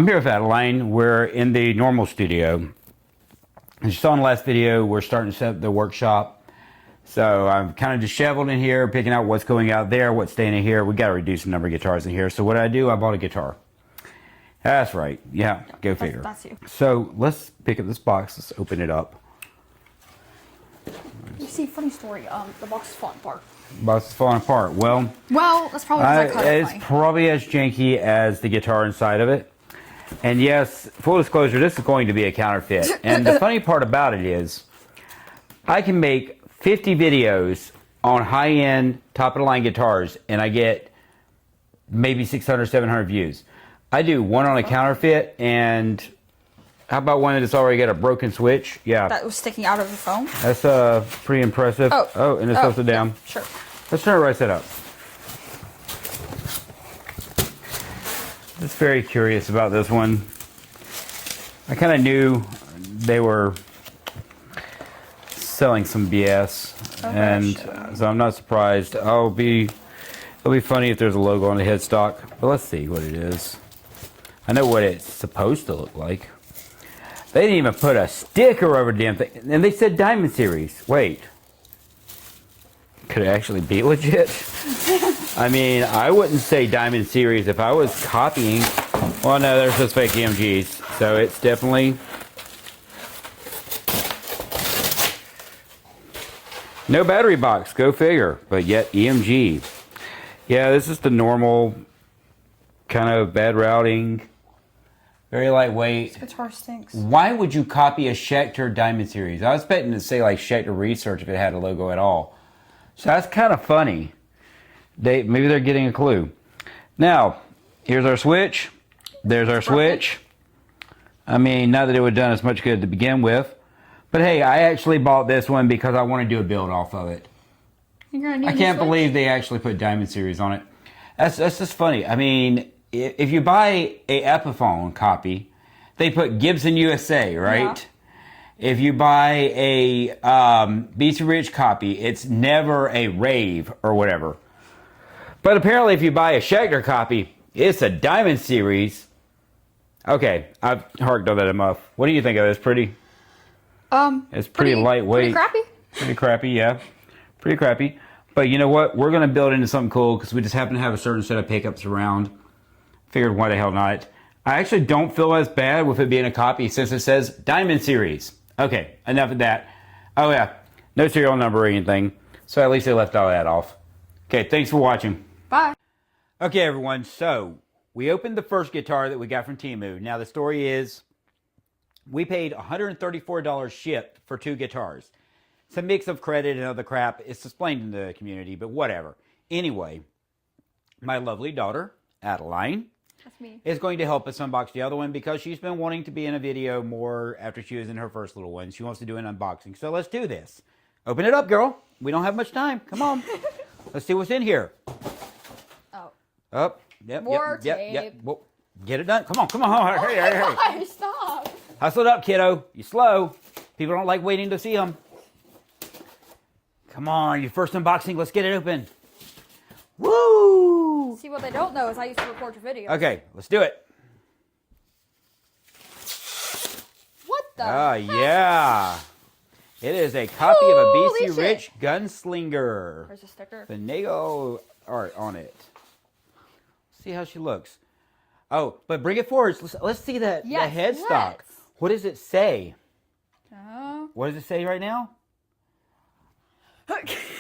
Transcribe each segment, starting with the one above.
I'm here with Adeline. We're in the normal studio. As you saw in the last video, we're starting to set up the workshop. So I'm kind of disheveled in here, picking out what's going out there, what's staying in here. We got to reduce the number of guitars in here. So what did I do? I bought a guitar. That's right. Yeah, go figure. That's you. So let's pick up this box. Let's open it up. You see, funny story. The box is falling apart. Box is falling apart. Well, that's probably because I cut it. It's probably as janky as the guitar inside of it. And yes, full disclosure, this is going to be a counterfeit. And the funny part about it is, I can make 50 videos on high-end, top-of-the-line guitars, and I get maybe 600, 700 views. I do one on a counterfeit, and how about one that's already got a broken switch? Yeah. That was sticking out of the phone? That's pretty impressive. Oh, and it's upside down. Yeah, sure. Let's turn it right side up. Just very curious about this one. I kind of knew they were selling some BS, and so I'm not surprised. It'll be funny if there's a logo on the headstock, but let's see what it is. I know what it's supposed to look like. They didn't even put a sticker over the damn thing, and they said Diamond Series. Wait, could it actually be legit? I mean, I wouldn't say Diamond Series if I was copying. Well, no, there's just fake EMGs, so it's definitely no battery box. Go figure. But yet EMG. Yeah, this is the normal kind of bad routing. Very lightweight. This guitar stinks. Why would you copy a Schecter Diamond Series? I was expecting to say like Schecter Research if it had a logo at all. So that's kind of funny. Maybe they're getting a clue. Now, here's our switch. There's our switch. I mean, not that it would have done as much good to begin with. But hey, I actually bought this one because I want to do a build off of it. I can't believe they actually put Diamond Series on it. That's just funny. I mean, if you buy a Epiphone copy, they put Gibson USA, right? Yeah. If you buy a BC Rich copy, it's never a Rave or whatever. But apparently if you buy a Schecter copy, it's a Diamond Series. Okay, I've harked on that enough. What do you think of this? Pretty? It's pretty lightweight. Pretty crappy? Pretty crappy, yeah. Pretty crappy. But you know what? We're going to build into something cool because we just happen to have a certain set of pickups around. Figured why the hell not. I actually don't feel as bad with it being a copy since it says Diamond Series. Okay, enough of that. Oh yeah, no serial number or anything. So at least they left all that off. Okay, thanks for watching. Bye. Okay, everyone, so we opened the first guitar that we got from Temu. Now, the story is we paid $134 shipped for 2 guitars. It's a mix of credit and other crap. It's explained in the community, but whatever. Anyway, my lovely daughter, Adeline, that's me, is going to help us unbox the other one because she's been wanting to be in a video more after she was in her first little one. She wants to do an unboxing, so let's do this. Open it up, girl. We don't have much time. Come on. Let's see what's in here. Up. Yep. More yep. tape. Well, get it done. Come on. Hurry. Stop. Hustle it up, kiddo. You slow. People don't like waiting to see them. Come on, your first unboxing. Let's get it open. Woo! See, what they don't know is I used to record your videos. Okay, let's do it. What the Oh, heck? Yeah. It is a copy of a BC Rich Gunslinger. There's a sticker. The Nago art on it. See how she looks. Oh, but bring it forward. Let's see the headstock. Let's. What does it say? Oh. What does it say right now?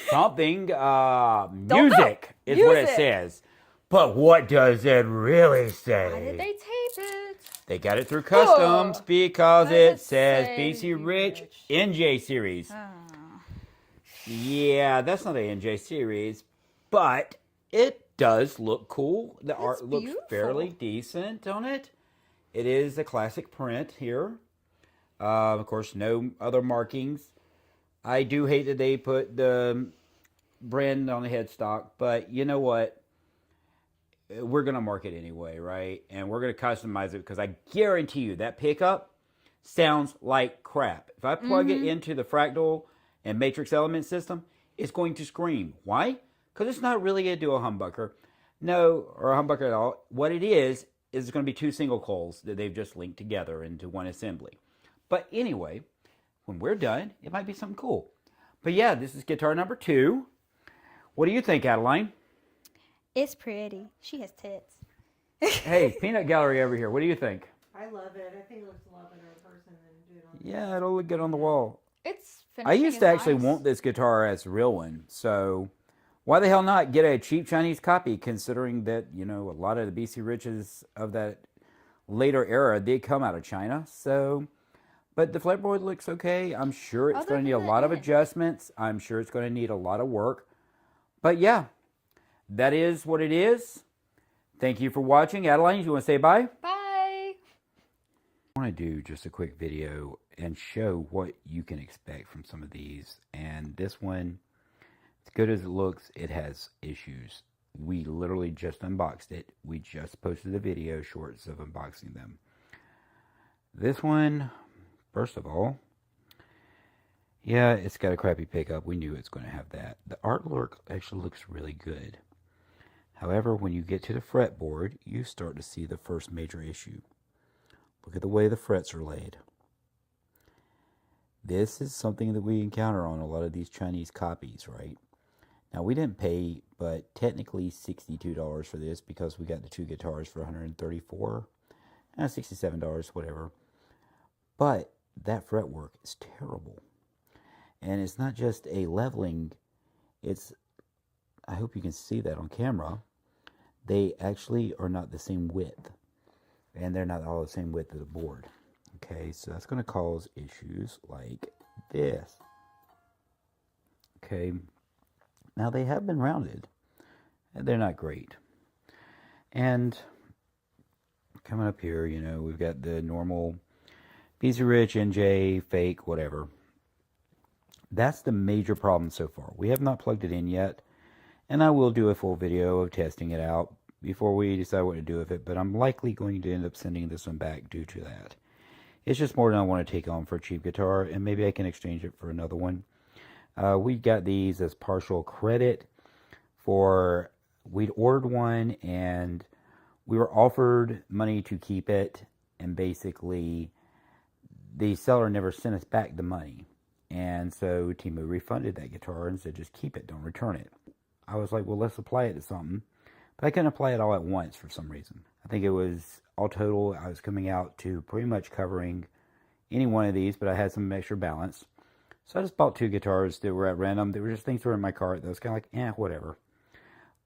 Something. Music is what it says. But what does it really say? Why did they tape it? They got it through customs because it says BC Rich NJ Series. Oh. Yeah, that's not an NJ Series, but it does look cool. The art looks fairly decent on it. It is a classic print here. Of course, no other markings. I do hate that they put the brand on the headstock, but you know what? We're going to mark it anyway, right? And we're going to customize it because I guarantee you that pickup sounds like crap. If I plug it into the Fractal and Matrix Element system, it's going to scream. Why? Because it's not really a dual humbucker. No, or a humbucker at all. What it is going to be two single coils that they've just linked together into one assembly. But anyway, when we're done, it might be something cool. But yeah, this is guitar number 2. What do you think, Adeline? It's pretty. She has tits. Hey, Peanut Gallery over here. What do you think? I love it. I think it looks a lot better in person than do it on Yeah, it'll look good on the wall. It's I finishing used is to actually nice. want this guitar as a real one, so why the hell not get a cheap Chinese copy, considering that, you know, a lot of the BC Riches of that later era did come out of China. So, but the fretboard looks okay. I'm sure it's Other going to need a than lot of it. adjustments. I'm sure it's going to need a lot of work. But yeah, that is what it is. Thank you for watching. Adeline, you want to say bye? Bye. I want to do just a quick video and show what you can expect from some of these. And this one, as good as it looks, it has issues. We literally just unboxed it. We just posted a video shorts of unboxing them. This one, first of all, yeah, it's got a crappy pickup. We knew it's going to have that. The artwork actually looks really good. However, when you get to the fretboard, you start to see the first major issue. Look at the way the frets are laid. This is something that we encounter on a lot of these Chinese copies, right? Now, we didn't pay, but technically $62 for this because we got the two guitars for $134, $67, whatever. But that fretwork is terrible. And it's not just a leveling, it's, I hope you can see that on camera, they actually are not the same width. And they're not all the same width of the board. Okay, so that's going to cause issues like this. Okay, now they have been rounded. And they're not great. And coming up here, you know, we've got the normal BC Rich, NJ, fake, whatever. That's the major problem so far. We have not plugged it in yet. And I will do a full video of testing it out before we decide what to do with it. But I'm likely going to end up sending this one back due to that. It's just more than I want to take on for a cheap guitar. And maybe I can exchange it for another one. We got these as partial credit for... We'd ordered one and we were offered money to keep it. And basically, the seller never sent us back the money. And so Temu refunded that guitar and said, just keep it, don't return it. I was like, well, let's apply it to something. But I couldn't apply it all at once for some reason. I think it was, all total, I was coming out to pretty much covering any one of these, but I had some extra balance. So I just bought two guitars that were at random. They were just things that were in my cart that was kind of like, whatever.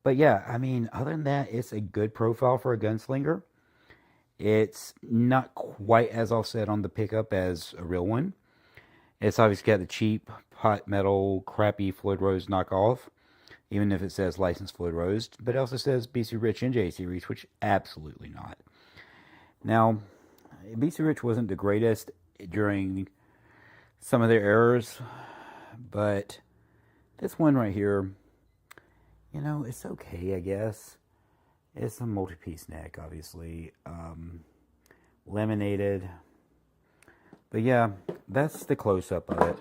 But yeah, I mean, other than that, it's a good profile for a gunslinger. It's not quite as offset on the pickup as a real one. It's obviously got the cheap pot metal, crappy Floyd Rose knockoff, even if it says licensed Floyd Rose, but it also says BC Rich NJ series, which absolutely not. Now, BC Rich wasn't the greatest during some of their errors, but this one right here, you know, it's okay, I guess. It's a multi-piece neck, obviously, laminated. But yeah, that's the close-up of it.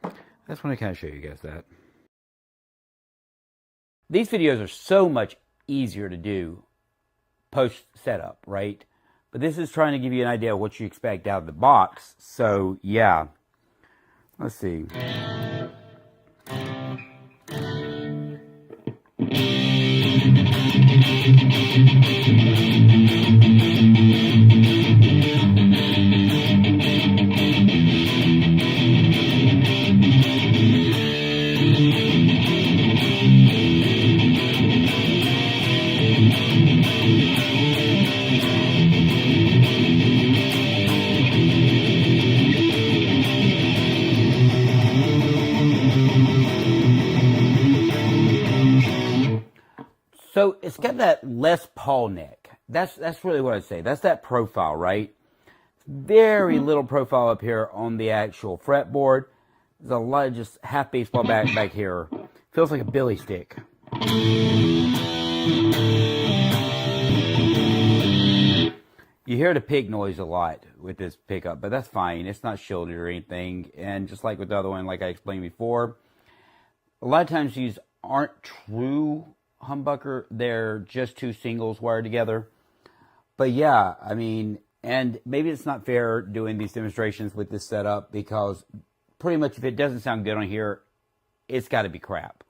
I just want to kind of show you guys that. These videos are so much easier to do post-setup, right? But this is trying to give you an idea of what you expect out of the box. So, yeah. Let's see. So it's got that Les Paul neck. That's really what I'd say. That's that profile, right? Very little profile up here on the actual fretboard. There's a lot of just half baseball back here. Feels like a billy stick. You hear the pig noise a lot with this pickup, but that's fine. It's not shielded or anything. And just like with the other one, like I explained before, a lot of times these aren't true humbucker. They're just two singles wired together. But yeah, I mean, and maybe it's not fair doing these demonstrations with this setup because pretty much if it doesn't sound good on here, it's got to be crap.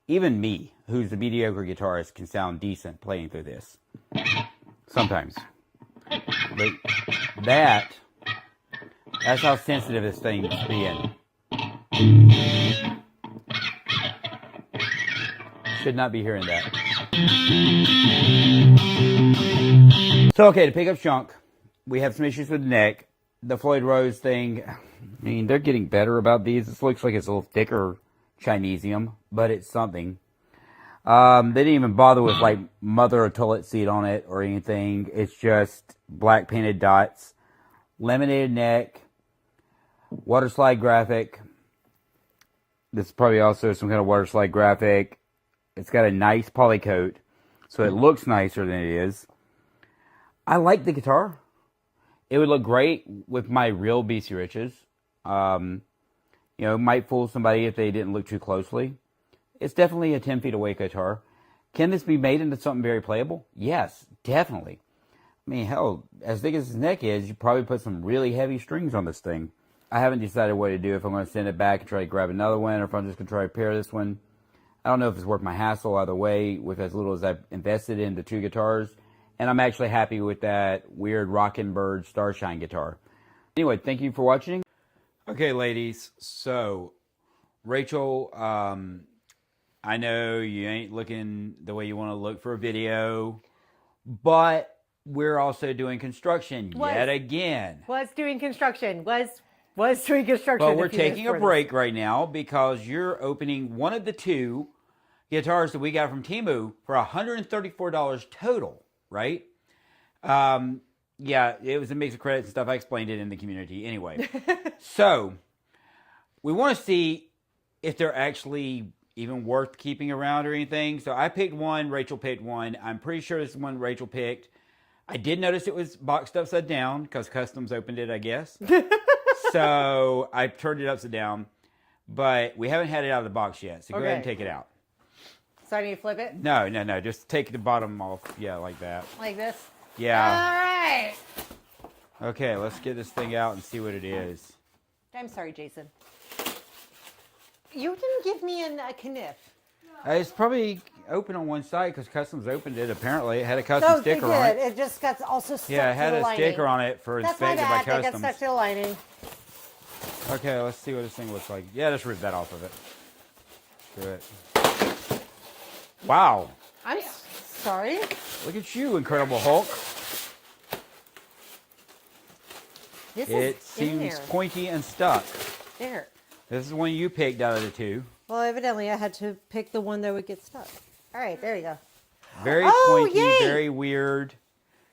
Even me, who's a mediocre guitarist, can sound decent playing through this. Sometimes. But that's how sensitive this thing's being. Should not be hearing that. So, okay, to pick up Chunk, we have some issues with the neck. The Floyd Rose thing, I mean, they're getting better about these. This looks like it's a little thicker Chinesium, but it's something. They didn't even bother with, like, mother or toilet seat on it or anything. It's just black painted dots, laminated neck, water slide graphic. This is probably also some kind of water slide graphic. It's got a nice poly coat, so it looks nicer than it is. I like the guitar. It would look great with my real BC Riches. You know, it might fool somebody if they didn't look too closely. It's definitely a 10 feet away guitar. Can this be made into something very playable? Yes, definitely. I mean, hell, as big as his neck is, you probably put some really heavy strings on this thing. I haven't decided what to do, if I'm going to send it back and try to grab another one, or if I'm just going to try to repair this one. I don't know if it's worth my hassle either way, with as little as I've invested in the two guitars. And I'm actually happy with that weird Rockin' Bird Starshine guitar. Anyway, thank you for watching. Okay, ladies. So, Rachel, I know you ain't looking the way you want to look for a video, but we're also doing construction yet again. Was doing construction. Was doing construction. But we're taking a break right now because you're opening one of the two guitars that we got from Temu for $134 total, right? Yeah, it was a mix of credits and stuff. I explained it in the community. Anyway, so we want to see if they're actually even worth keeping around or anything. So I picked one. Rachel picked one. I'm pretty sure this is one Rachel picked. I did notice it was boxed upside down because Customs opened it, I guess. So I turned it upside down. But we haven't had it out of the box yet. So go ahead and take it out. So I need to flip it? No. Just take the bottom off. Yeah, like that. Like this? Yeah. All right. Okay, let's get this thing out and see what it is. I'm sorry, Jason. You didn't give me a kniff. It's probably open on one side because Customs opened it. Apparently, it had a custom sticker on it. It just got also stuck Yeah, it had to the a lining. sticker on it for That's my inspected by bad. It got Customs. stuck to the lining. Okay, let's see what this thing looks like. Yeah, just rip that off of it. Screw it. Wow. I'm sorry. Look at you, Incredible Hulk. It seems pointy and stuck. There. This is one you picked out of the two. Well, evidently I had to pick the one that would get stuck. All right, there you go. Very pointy, very weird,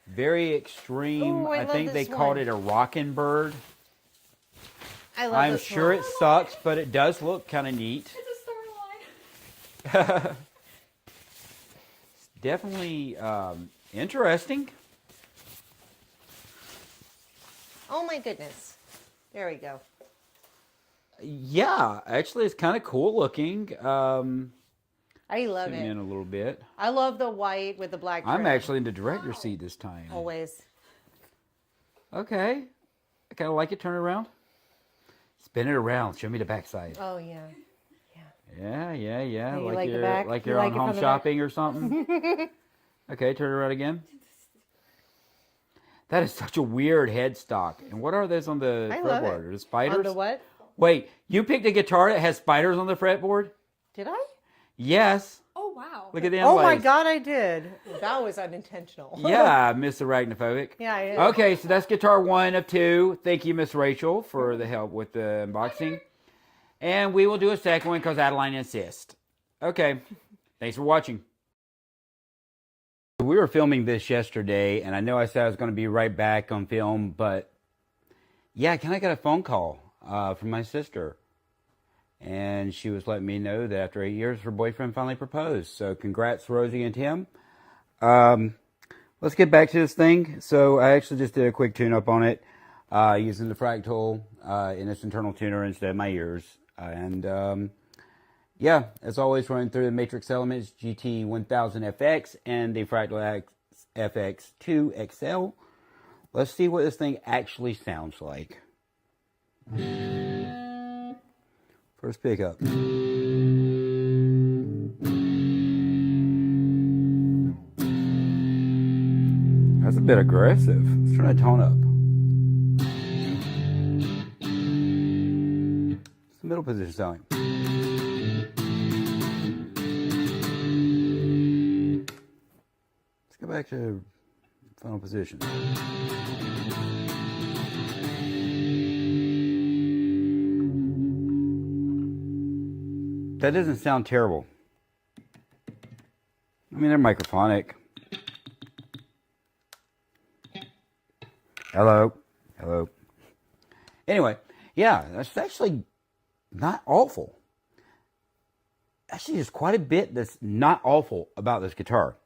very extreme. Ooh, I think they called it a Rockin' Bird. I'm sure it sucks, but it does look kind of neat. It's a storyline. It's definitely interesting. Oh my goodness. There we go. Yeah, actually, it's kind of cool looking. I love Zoom it. in a little bit. I love the white with the black trim. I'm actually in the director's seat this time. Always. Okay. I kind of like it. Turn it around. Spin it around. Show me the backside. Oh, yeah. Yeah. You Like like the you're back? like You you're like on it from home the shopping or something. Okay, turn it around again. That is such a weird headstock. And what are those on the fretboard? Are the spiders? On the what? Wait, you picked a guitar that has spiders on the fretboard? Did I? Yes. Oh, wow. Look at the Oh my inlays. God, I did. That was unintentional. Yeah, Miss Arachnophobic. Yeah, I did. Okay, so that's guitar 1 of 2. Thank you, Miss Rachel, for the help with the unboxing. And we will do a second one because Adeline insists. Okay, thanks for watching. We were filming this yesterday, and I know I said I was going to be right back on film, but yeah, I got a phone call from my sister. And she was letting me know that after 8 years, her boyfriend finally proposed. So congrats, Rosie and Tim. Let's get back to this thing. So I actually just did a quick tune-up on it using the Frankentone in its internal tuner instead of my ears. yeah, as always, running through the Matrix Elements GT1000FX and the Fractal FX2 XL. Let's see what this thing actually sounds like. First pickup. That's a bit aggressive. Let's turn that tone up. What's the middle position sound like? Let's go back to final position. That doesn't sound terrible. I mean, they're microphonic. Hello. Hello. Anyway, yeah, that's actually not awful. Actually, there's quite a bit that's not awful about this guitar.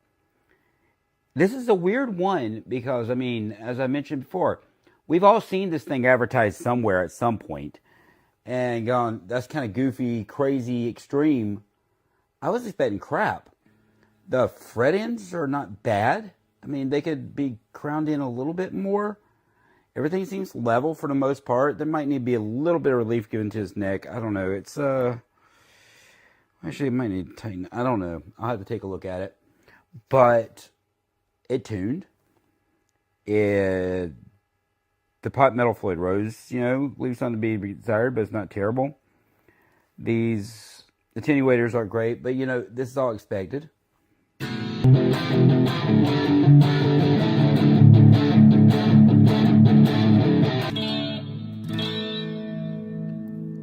This is a weird one because, I mean, as I mentioned before, we've all seen this thing advertised somewhere at some point and gone, that's kind of goofy, crazy, extreme. I was expecting crap. The fret ends are not bad. I mean, they could be crowned in a little bit more. Everything seems level for the most part. There might need to be a little bit of relief given to his neck. I don't know. It's, actually, it might need to tighten. I don't know. I'll have to take a look at it. But it tuned. The pot metal Floyd Rose, you know, leaves something to be desired, but it's not terrible. These attenuators are great, but, you know, this is all expected. A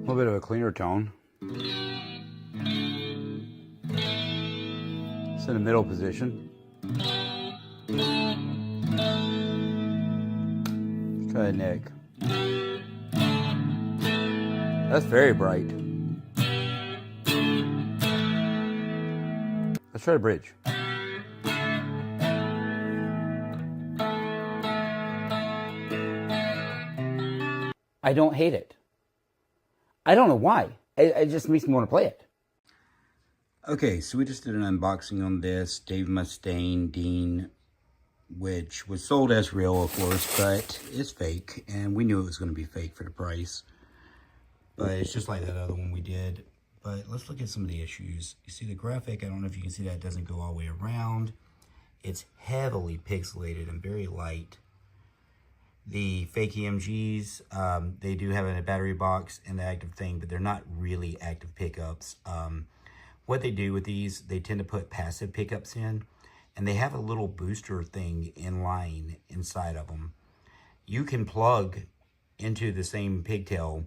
little bit of a cleaner tone. It's in the middle position. Let's try the neck. That's very bright. Let's try the bridge. I don't hate it. I don't know why. It just makes me want to play it. Okay, so we just did an unboxing on this Dave Mustaine Dean, which was sold as real, of course, but it's fake, and we knew it was going to be fake for the price. But it's just like that other one we did. But let's look at some of the issues. You see the graphic, I don't know if you can see that, it doesn't go all the way around. It's heavily pixelated and very light. The fake EMGs, they do have a battery box and the active thing, but they're not really active pickups. What they do with these, they tend to put passive pickups in, and they have a little booster thing in line inside of them. You can plug into the same pigtail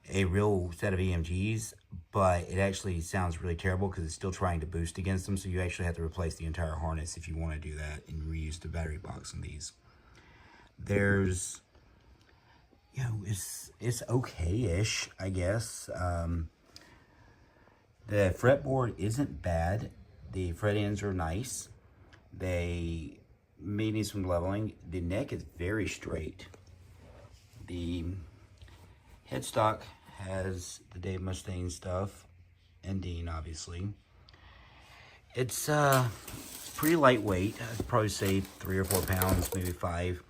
a real set of EMGs, but it actually sounds really terrible because it's still trying to boost against them, so you actually have to replace the entire harness if you want to do that and reuse the battery box on these. There's, you know, it's okay-ish, I guess. The fretboard isn't bad. The fret ends are nice. They may need some leveling. The neck is very straight. The headstock has the Dave Mustaine stuff, and Dean, obviously. It's pretty lightweight. I'd probably say 3 or 4 pounds, maybe 5.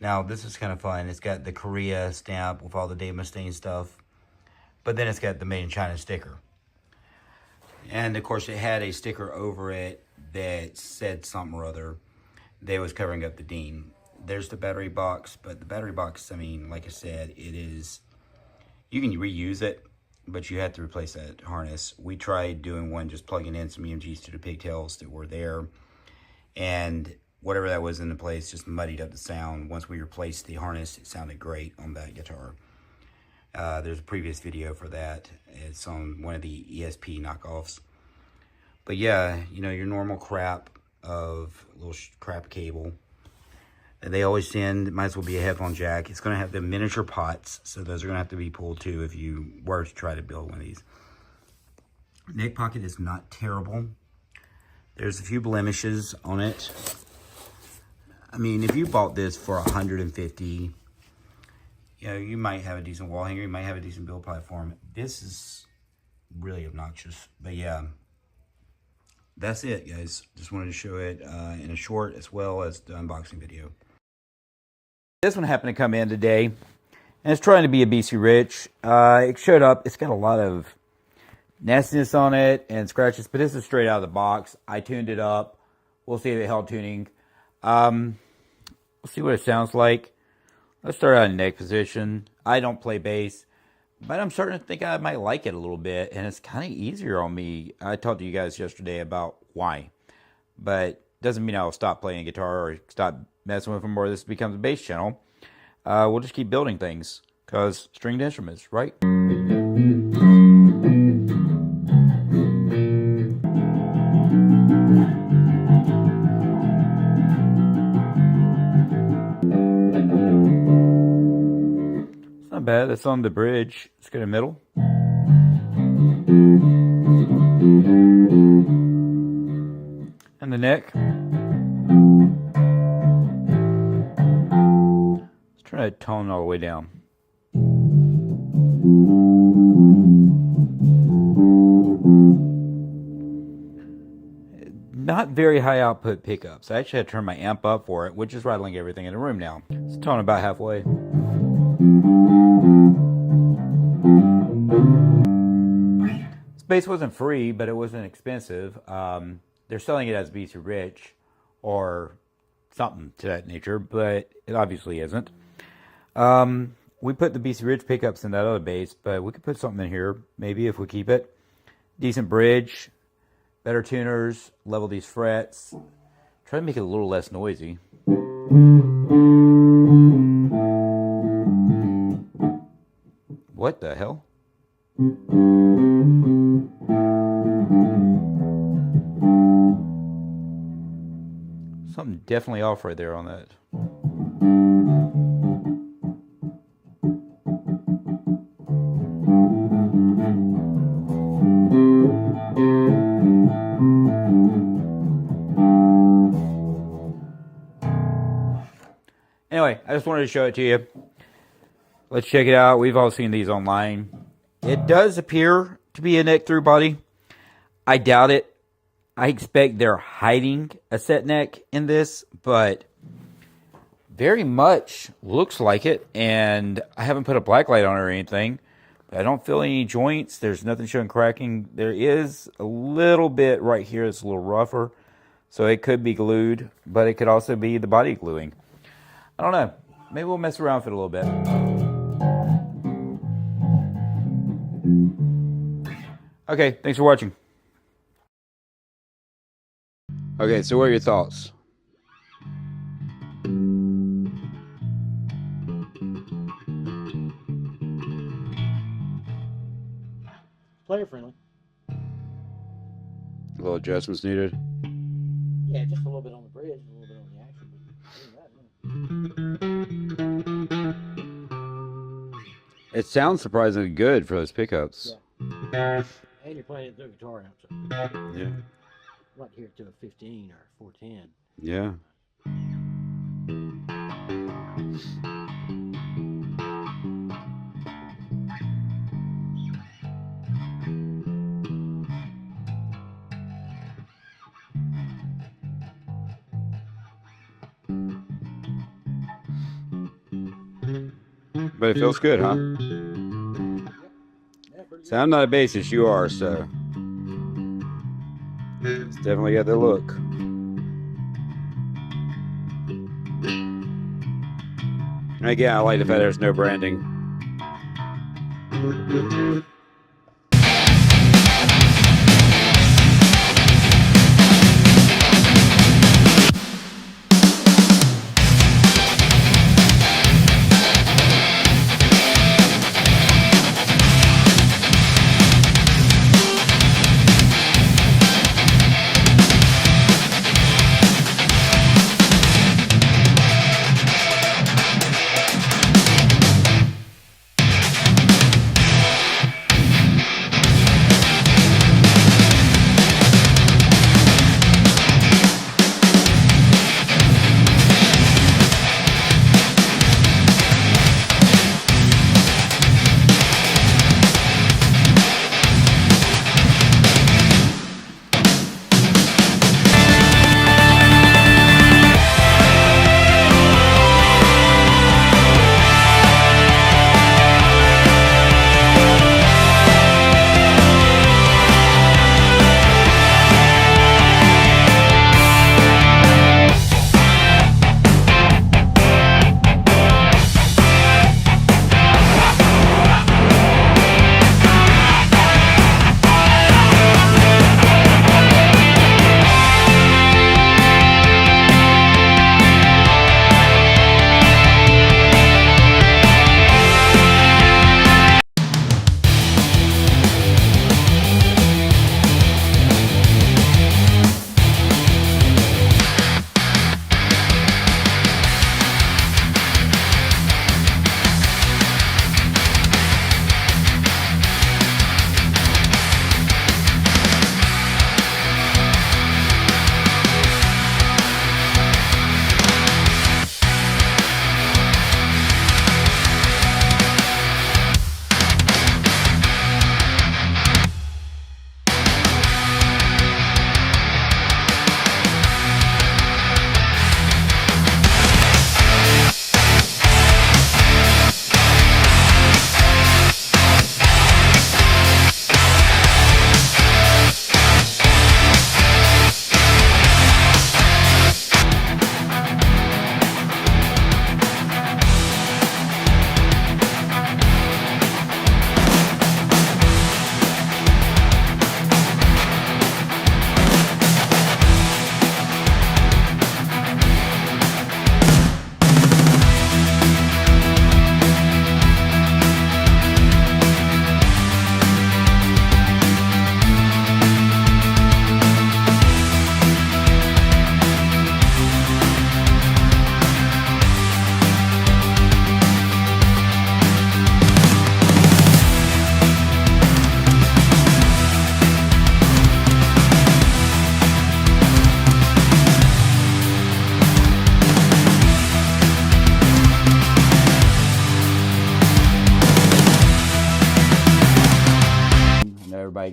Now, this is kind of fun. It's got the Korea stamp with all the Dave Mustaine stuff, but then it's got the Made in China sticker. And, of course, it had a sticker over it that said something or other that was covering up the Dean. There's the battery box, but the battery box, I mean, like I said, it is, you can reuse it, but you have to replace that harness. We tried doing one just plugging in some EMGs to the pigtails that were there, and whatever that was in the place just muddied up the sound. Once we replaced the harness, it sounded great on that guitar. There's a previous video for that. It's on one of the ESP knockoffs. But yeah, you know, your normal crap of little crap cable. And they always send, it might as well be a headphone jack. It's going to have the miniature pots, so those are going to have to be pulled too if you were to try to build one of these. Neck pocket is not terrible. There's a few blemishes on it. I mean, if you bought this for $150, you know, you might have a decent wall hanger, you might have a decent build platform. This is really obnoxious. But yeah, that's it, guys. Just wanted to show it in a short as well as the unboxing video. This one happened to come in today, and it's trying to be a BC Rich. It showed up. It's got a lot of nastiness on it and scratches, but this is straight out of the box. I tuned it up. We'll see if it held tuning. We'll see what it sounds like. Let's start out in neck position. I don't play bass, but I'm starting to think I might like it a little bit, and it's kind of easier on me. I talked to you guys yesterday about why, but doesn't mean I'll stop playing guitar or stop messing with them or this becomes a bass channel. We'll just keep building things, because stringed instruments, right? Not bad. That's on the bridge. Let's go to middle. And the neck. Let's try to tone all the way down. Not very high output pickups. I actually had to turn my amp up for it, which is rattling everything in the room now. Let's tone about halfway. This bass wasn't free, but it wasn't expensive. They're selling it as BC Rich or something to that nature, but it obviously isn't. We put the BC Rich pickups in that other bass, but we could put something in here, maybe, if we keep it. Decent bridge, better tuners, level these frets. Try to make it a little less noisy. What the hell? Something definitely off right there on that. Anyway, I just wanted to show it to you. Let's check it out. We've all seen these online. It does appear to be a neck through body. I doubt it. I expect they're hiding a set neck in this, but very much looks like it. And I haven't put a black light on it or anything. But I don't feel any joints. There's nothing showing cracking. There is a little bit right here that's a little rougher. So it could be glued, but it could also be the body gluing. I don't know. Maybe we'll mess around with it a little bit. Okay, thanks for watching. Okay, so what are your thoughts? Player friendly. A little adjustments needed. Yeah, just a little bit on the bridge, a little bit on the action. It sounds surprisingly good for those pickups. Yeah. And you're playing it through a guitar amp, so Yeah. I'd like to hear it to a 15 or 410. Yeah. But it feels good, huh? So I'm not a bassist, you are, so it's definitely got the look. And again, I like the fact there's no branding.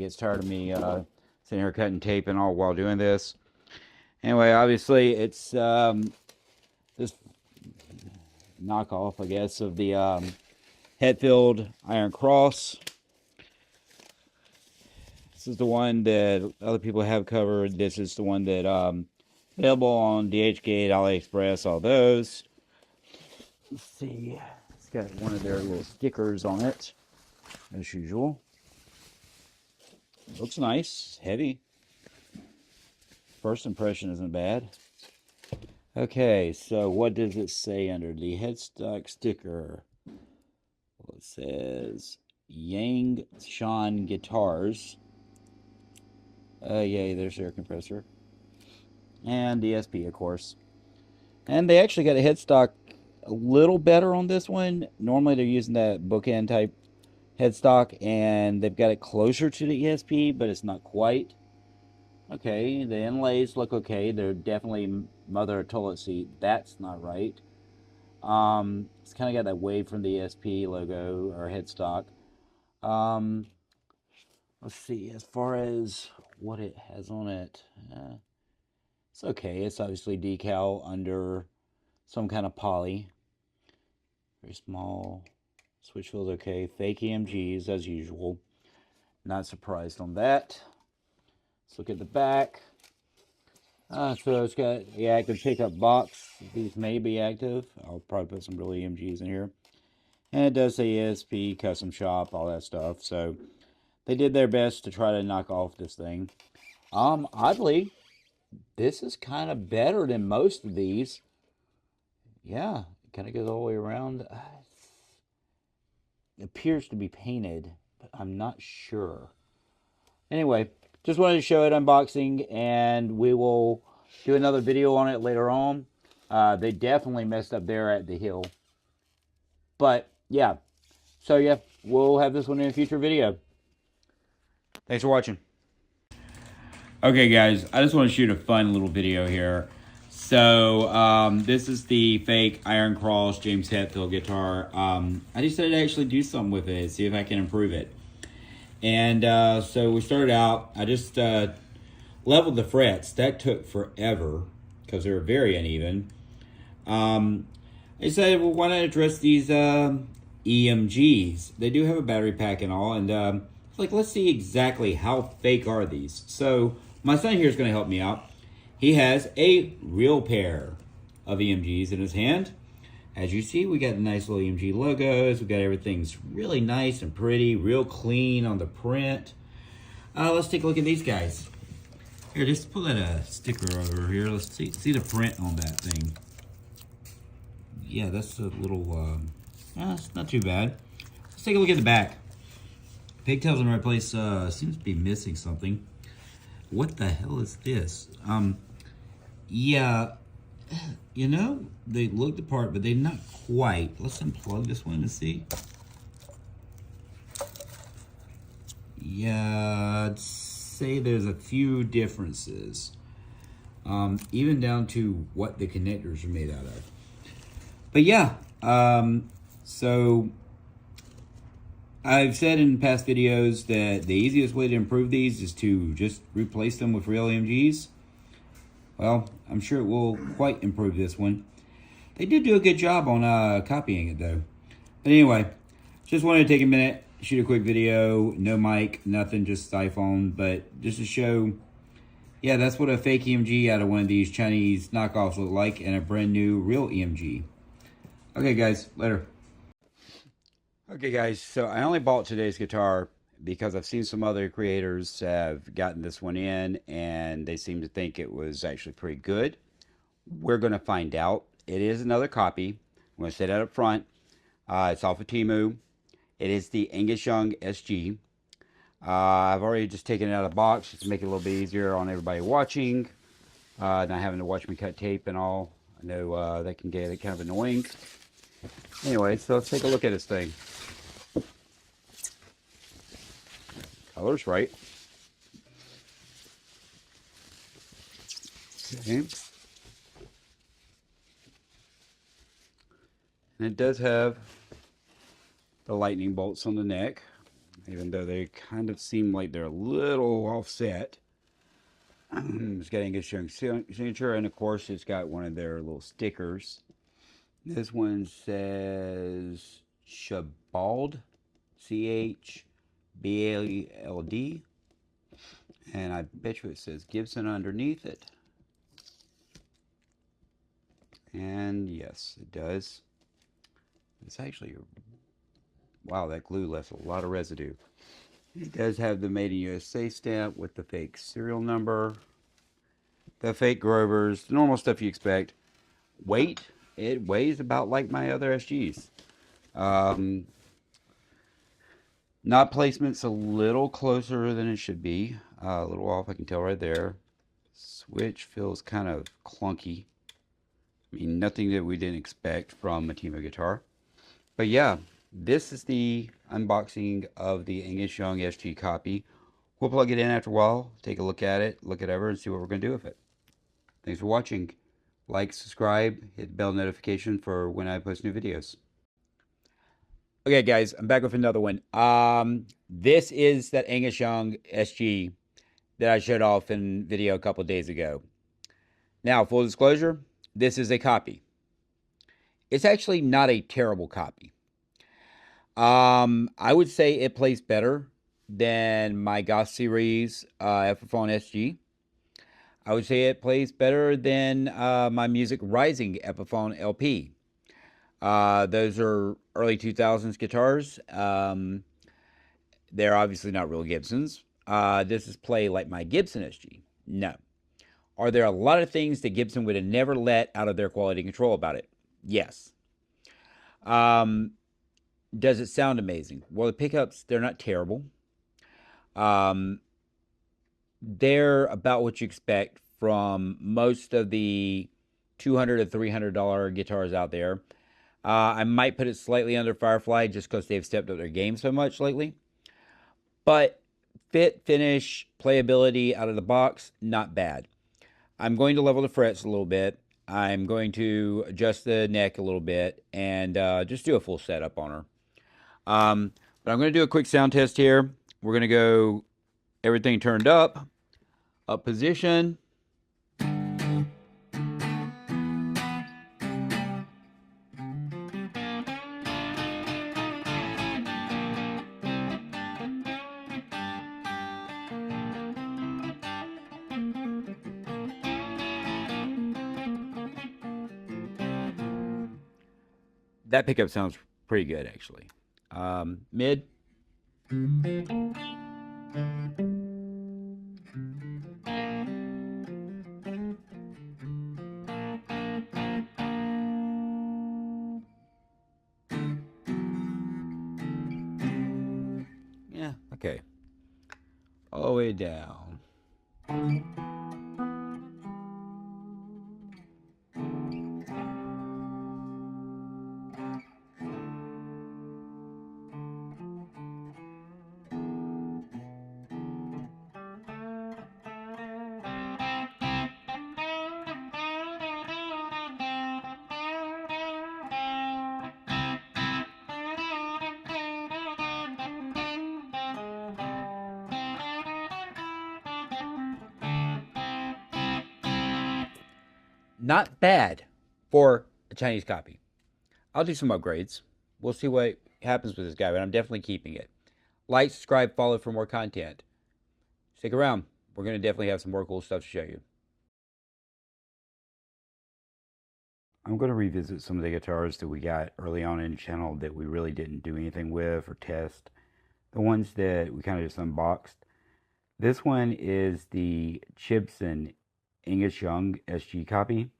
gets tired of me sitting here cutting tape and all while doing this. Anyway, obviously it's this knockoff, I guess, of the Hetfield Iron Cross. This is the one that other people have covered. This is the one that available on DHgate, AliExpress, all those. Let's see. It's got one of their little stickers on it, as usual. Looks nice, heavy. First impression isn't bad. Okay, so what does it say under the headstock sticker? Well, it says Yang Shan Guitars. Yay, there's their compressor. And the SP, of course. And they actually got a headstock a little better on this one. Normally they're using that bookend type headstock, and they've got it closer to the ESP, but it's not quite. Okay, the inlays look okay. They're definitely mother of toilet seat. That's not right. It's kind of got that wave from the ESP logo or headstock. Let's see, as far as what it has on it, it's okay. It's obviously decal under some kind of poly. Very small. Switch feels okay. Fake EMGs as usual. Not surprised on that. Let's look at the back. So it's got the active pickup box. These may be active. I'll probably put some real EMGs in here. And it does say ESP, custom shop, all that stuff. So they did their best to try to knock off this thing. Oddly, this is kind of better than most of these. Yeah, it kind of goes all the way around. It appears to be painted, but I'm not sure. Anyway, just wanted to show it unboxing, and we will do another video on it later on. They definitely messed up there at the heel. But, yeah. So, yeah, we'll have this one in a future video. Thanks for watching. Okay, guys, I just want to shoot a fun little video here. So, this is the fake Iron Cross James Hetfield guitar. I decided to actually do something with it, see if I can improve it. And so we started out, I just leveled the frets. That took forever because they were very uneven. I decided, well, why not address these EMGs? They do have a battery pack and all, and like, let's see exactly how fake are these. So my son here is going to help me out. He has a real pair of EMGs in his hand. As you see, we got nice little EMG logos. We got everything's really nice and pretty, real clean on the print. Let's take a look at these guys. Here, just pull that sticker over here. Let's see the print on that thing. Yeah, that's a little, it's not too bad. Let's take a look at the back. Pigtails in the right place. Seems to be missing something. What the hell is this? Yeah, you know, they look the part, but they're not quite. Let's unplug this one to see. Yeah, I'd say there's a few differences. Even down to what the connectors are made out of. But yeah, so I've said in past videos that the easiest way to improve these is to just replace them with real EMGs. Well, I'm sure it will quite improve this one. They did do a good job on copying it though. But anyway, just wanted to take a minute, shoot a quick video, no mic, nothing, just iPhone, but just to show, yeah, that's what a fake EMG out of one of these Chinese knockoffs look like, and a brand new real EMG. Okay guys, later. Okay guys, so I only bought today's guitar because I've seen some other creators have gotten this one in and they seem to think it was actually pretty good. We're going to find out. It is another copy. I'm going to say that up front. It's off of Temu. It is the Angus Young SG. I've already just taken it out of the box just to make it a little bit easier on everybody watching. Not having to watch me cut tape and all. I know that can get kind of annoying. Anyway, so let's take a look at this thing. Color's right. Okay. And it does have the lightning bolts on the neck. even though they kind of seem like they're a little offset. It's got Angus Young signature, and of course it's got one of their little stickers. This one says Chabald, Chbald, and I bet you it says Gibson underneath it. And yes, it does. It's actually, wow, that glue left a lot of residue. It does have the Made in USA stamp with the fake serial number, the fake Grovers, the normal stuff you expect. Weight, it weighs about like my other SGs. Knot placement's a little closer than it should be. A little off, I can tell right there. Switch feels kind of clunky. I mean, nothing that we didn't expect from a Temu guitar. But yeah, this is the unboxing of the Angus Young SG copy. We'll plug it in after a while, take a look at it, look it over, and see what we're going to do with it. Thanks for watching. Like, subscribe, hit the bell notification for when I post new videos. Okay, guys, I'm back with another one. This is that Angus Young SG that I showed off in video a couple days ago. Now, full disclosure, this is a copy. It's actually not a terrible copy. I would say it plays better than my Goth Series Epiphone SG. I would say it plays better than my Music Rising Epiphone LP. Those are early 2000s guitars. They're obviously not real Gibsons. This is play like my Gibson SG. No. Are there a lot of things that Gibson would have never let out of their quality control about it? Yes. Does it sound amazing? Well, the pickups, they're not terrible. They're about what you expect from most of the $200 to $300 guitars out there. I might put it slightly under Firefly just because they've stepped up their game so much lately. But fit, finish, playability out of the box, not bad. I'm going to level the frets a little bit. I'm going to adjust the neck a little bit and just do a full setup on her. But I'm going to do a quick sound test here. We're going to go everything turned up position. That pickup sounds pretty good, actually. Mid. Yeah, okay. All the way down. Not bad for a Chinese copy. I'll do some upgrades. We'll see what happens with this guy, but I'm definitely keeping it. Like, subscribe, follow for more content. Stick around. We're going to definitely have some more cool stuff to show you. I'm going to revisit some of the guitars that we got early on in the channel that we really didn't do anything with or test. The ones that we kind of just unboxed. This one is the Gibson Angus Young SG copy.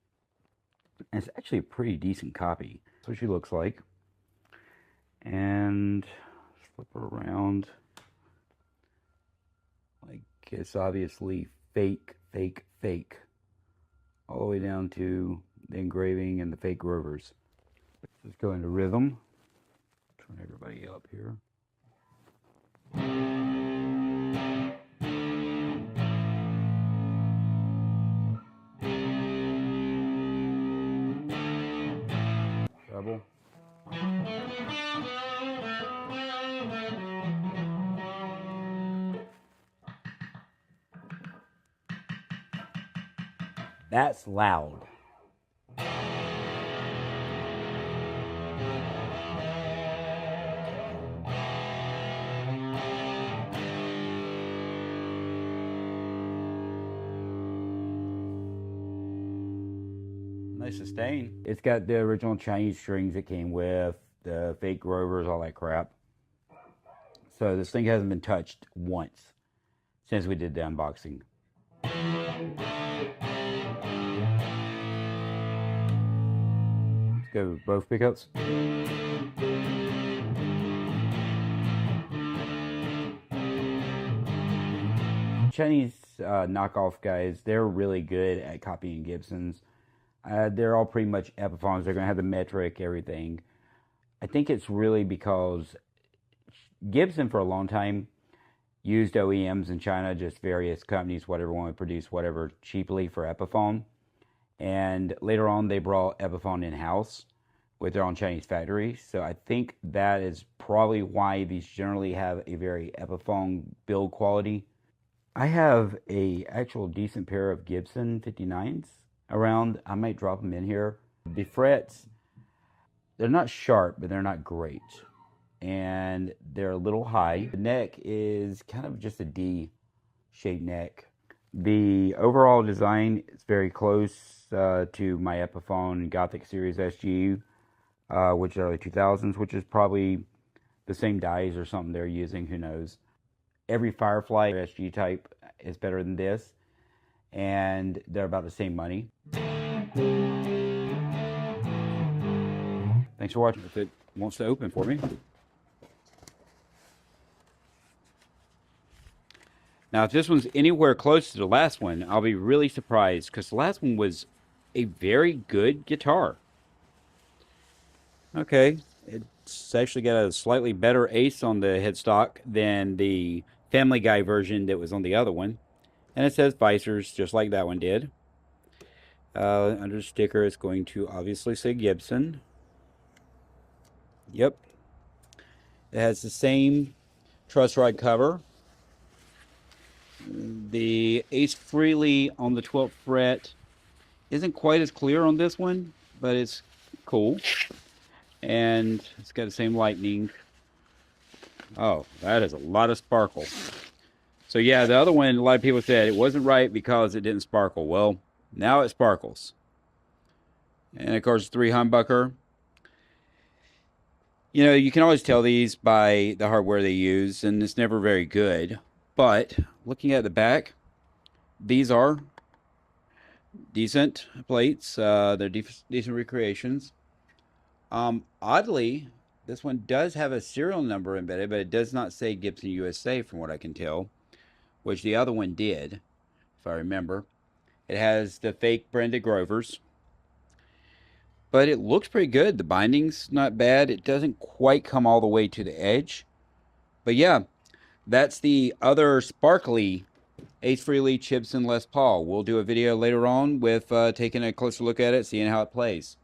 And it's actually a pretty decent copy. That's what she looks like. And flip her around. Like, it's obviously fake, fake, fake. All the way down to the engraving and the fake Grovers. Let's go into rhythm. Turn everybody up here. Treble. That's loud. Nice sustain. It's got the original Chinese strings it came with, the fake Grovers, all that crap. So this thing hasn't been touched once since we did the unboxing. Let's go with both pickups. Chinese knockoff guys, they're really good at copying Gibsons. They're all pretty much Epiphones. They're going to have the metric, everything. I think it's really because Gibson, for a long time, used OEMs in China, just various companies, whatever wanted to produce whatever cheaply for Epiphone. And later on, they brought Epiphone in-house with their own Chinese factory. So I think that is probably why these generally have a very Epiphone build quality. I have a actual decent pair of Gibson 59s around. I might drop them in here. The frets, they're not sharp, but they're not great. And they're a little high. The neck is kind of just a D-shaped neck. The overall design is very close to my Epiphone Gothic Series SG, which are early 2000s, which is probably the same dies or something they're using, who knows. Every Firefly SG type is better than this, and they're about the same money. Thanks for watching. If it wants to open for me. Now, if this one's anywhere close to the last one, I'll be really surprised, because the last one was a very good guitar. Okay, it's actually got a slightly better ace on the headstock than the Family Guy version that was on the other one. And it says Vicers, just like that one did. Under the sticker, it's going to obviously say Gibson. Yep. It has the same truss rod cover. The Ace Frehley on the 12th fret isn't quite as clear on this one, but it's cool. And it's got the same lightning. Oh, that is a lot of sparkle. So yeah, the other one, a lot of people said it wasn't right because it didn't sparkle. Well, now it sparkles. And of course, 3 humbucker. You know, you can always tell these by the hardware they use, and it's never very good. But looking at the back, these are decent plates. They're decent recreations. Oddly, this one does have a serial number embedded, but it does not say Gibson USA from what I can tell, which the other one did, if I remember. It has the fake branded Grovers, but it looks pretty good. The binding's not bad. It doesn't quite come all the way to the edge. But yeah, that's the other sparkly Ace Frehley Gibson Les Paul. We'll do a video later on with taking a closer look at it, seeing how it plays.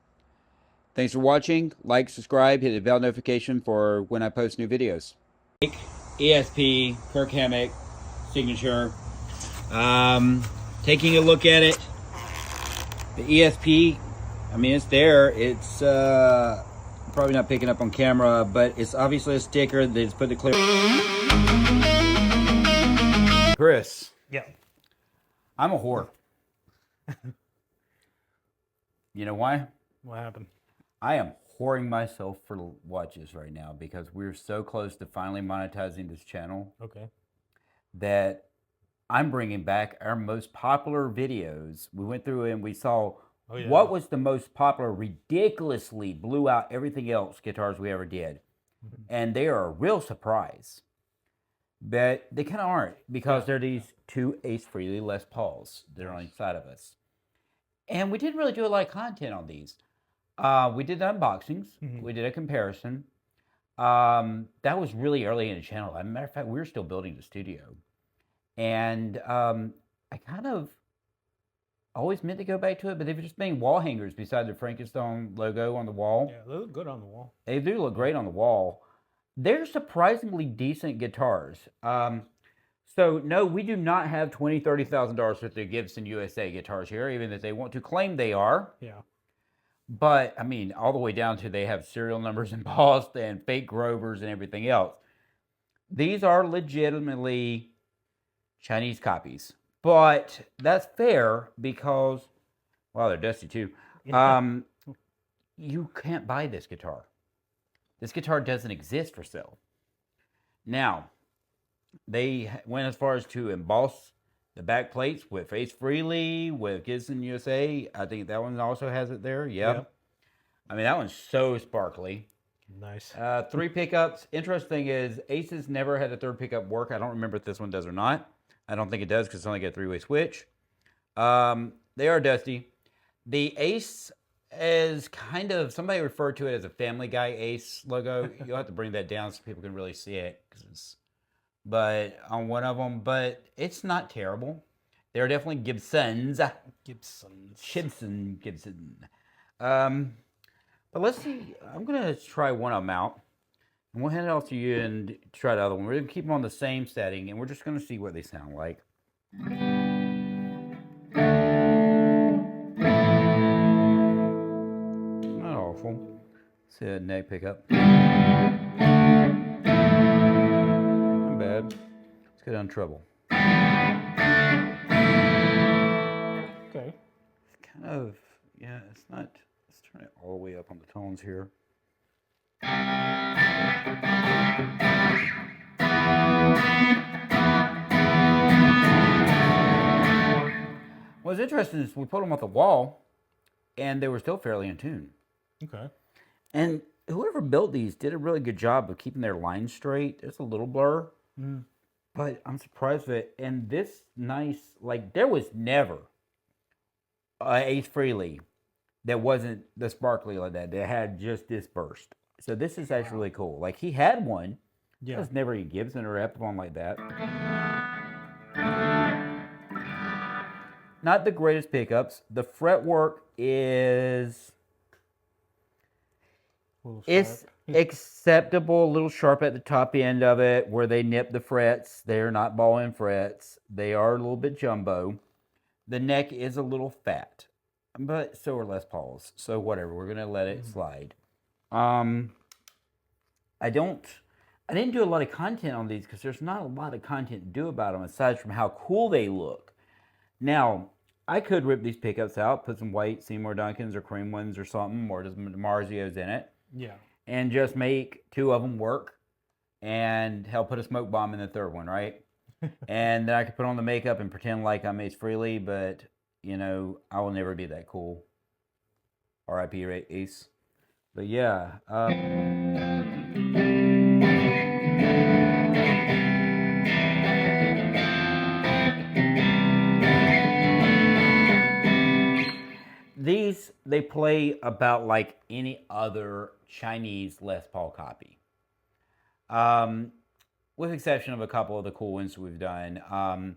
Thanks for watching. Like, subscribe, hit the bell notification for when I post new videos. ESP, Kirk Hammett, signature. Taking a look at it. The ESP, I mean, it's there. It's probably not picking up on camera, but it's obviously a sticker. They just put the clear. Chris. Yeah. I'm a whore. You know why? What happened? I am whoring myself for watches right now because we're so close to finally monetizing this channel. Okay. That I'm bringing back our most popular videos. We went through and we saw what was the most popular, ridiculously blew out everything else guitars we ever did. And they are a real surprise. But they kind of aren't, because they're these 2 Ace Frehley Les Pauls that are on each side of us. And we didn't really do a lot of content on these. We did unboxings. We did a comparison. That was really early in the channel. As a matter of fact, we were still building the studio. And I kind of always meant to go back to it, but they've just been wall hangers beside the Frankentone logo on the wall. Yeah, they look good on the wall. They do look great on the wall. They're surprisingly decent guitars. So no, we do not have $20,000-$30,000 worth of Gibson USA guitars here, even if they want to claim they are. Yeah. But I mean, all the way down to they have serial numbers embossed and fake Grovers and everything else. These are legitimately Chinese copies, but that's fair because, wow, they're dusty too. You can't buy this guitar. This guitar doesn't exist for sale. Now, they went as far as to emboss the back plates with Face Freely, with Gibson USA. I think that one also has it there. Yep. I mean, that one's so sparkly. Nice. 3 pickups. Interesting is Ace's never had a third pickup work. I don't remember if this one does or not. I don't think it does because it's only got a 3-way switch. They are dusty. The Ace is kind of, somebody referred to it as a Family Guy Ace logo. You'll have to bring that down so people can really see it. But on one of them, but it's not terrible. They're definitely Gibsons. Gibson. But let's see. I'm gonna try one of them out, and we'll hand it off to you and try the other one. We're gonna keep them on the same setting, and we're just gonna see what they sound like. Not awful. Let's see a neck pickup. Not bad. Let's get on treble. Okay. It's kind of, yeah, it's not, let's turn it all the way up on the tones here. What's interesting is we put them on the wall, and they were still fairly in tune. Okay. And whoever built these did a really good job of keeping their lines straight. It's a little blur, but I'm surprised that. And this nice, like there was never Ace Freely that wasn't the sparkly like that. That had just this burst. So this is actually really cool. Like he had one. Yeah. There's never a Gibson or Epiphone like that. Not the greatest pickups. The fretwork is it's acceptable, a little sharp at the top end of it where they nip the frets. They're not ball-end frets. They are a little bit jumbo. The neck is a little fat, but so are Les Pauls. So whatever, we're gonna let it slide. I didn't do a lot of content on these because there's not a lot of content to do about them aside from how cool they look. Now, I could rip these pickups out, put some white Seymour Duncans or cream ones or something, or just Marzios in it. Yeah. And just make 2 of them work and help put a smoke bomb in the third one, right? And then I could put on the makeup and pretend like I'm Ace Freely, but, you know, I will never be that cool. R.I.P. Ace. But yeah. These, they play about like any other Chinese Les Paul copy. With the exception of a couple of the cool ones we've done.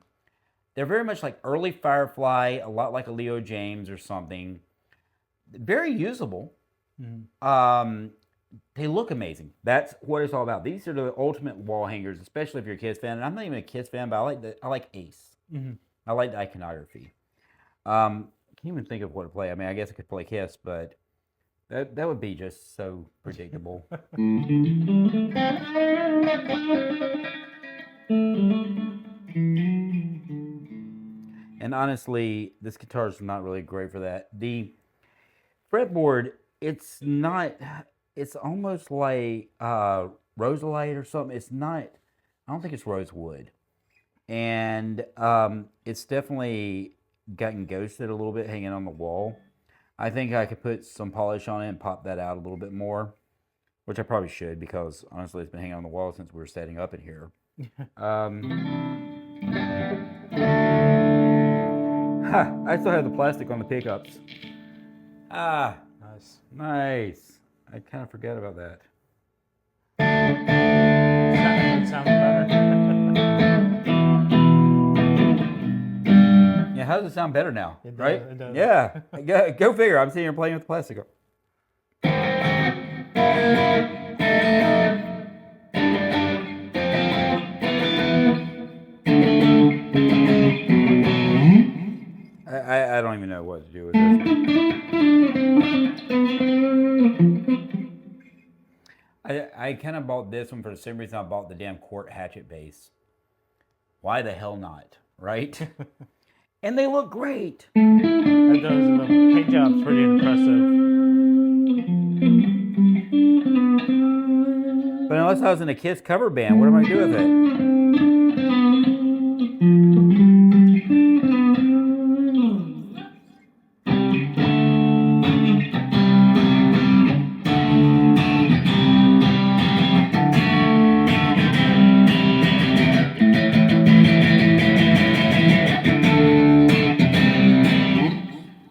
They're very much like early Firefly, a lot like a Leo James or something. Very usable. They look amazing. That's what it's all about. These are the ultimate wall hangers, especially if you're a Kiss fan. And I'm not even a Kiss fan, but I like Ace. I like the iconography. I can't even think of what to play. I mean, I guess I could play Kiss, but that would be just so predictable. And honestly, this guitar is not really great for that. The fretboard, it's almost like rosalite or something. It's not, I don't think it's rosewood. And it's definitely gotten ghosted a little bit hanging on the wall. I think I could put some polish on it and pop that out a little bit more, which I probably should because honestly it's been hanging on the wall since we were setting up in here. I still have the plastic on the pickups. Nice. I kind of forgot about that. Sounds better. Yeah, how does it sound better now? It does, right? it does. Yeah. Go figure. I'm sitting here playing with the plastic. I don't even know what to do with this one. I kind of bought this one for the same reason I bought the damn Court Hatchet bass. Why the hell not, right? And they look great. That does. The paint job's pretty impressive. But unless I was in a Kiss cover band, what am I going to do with it?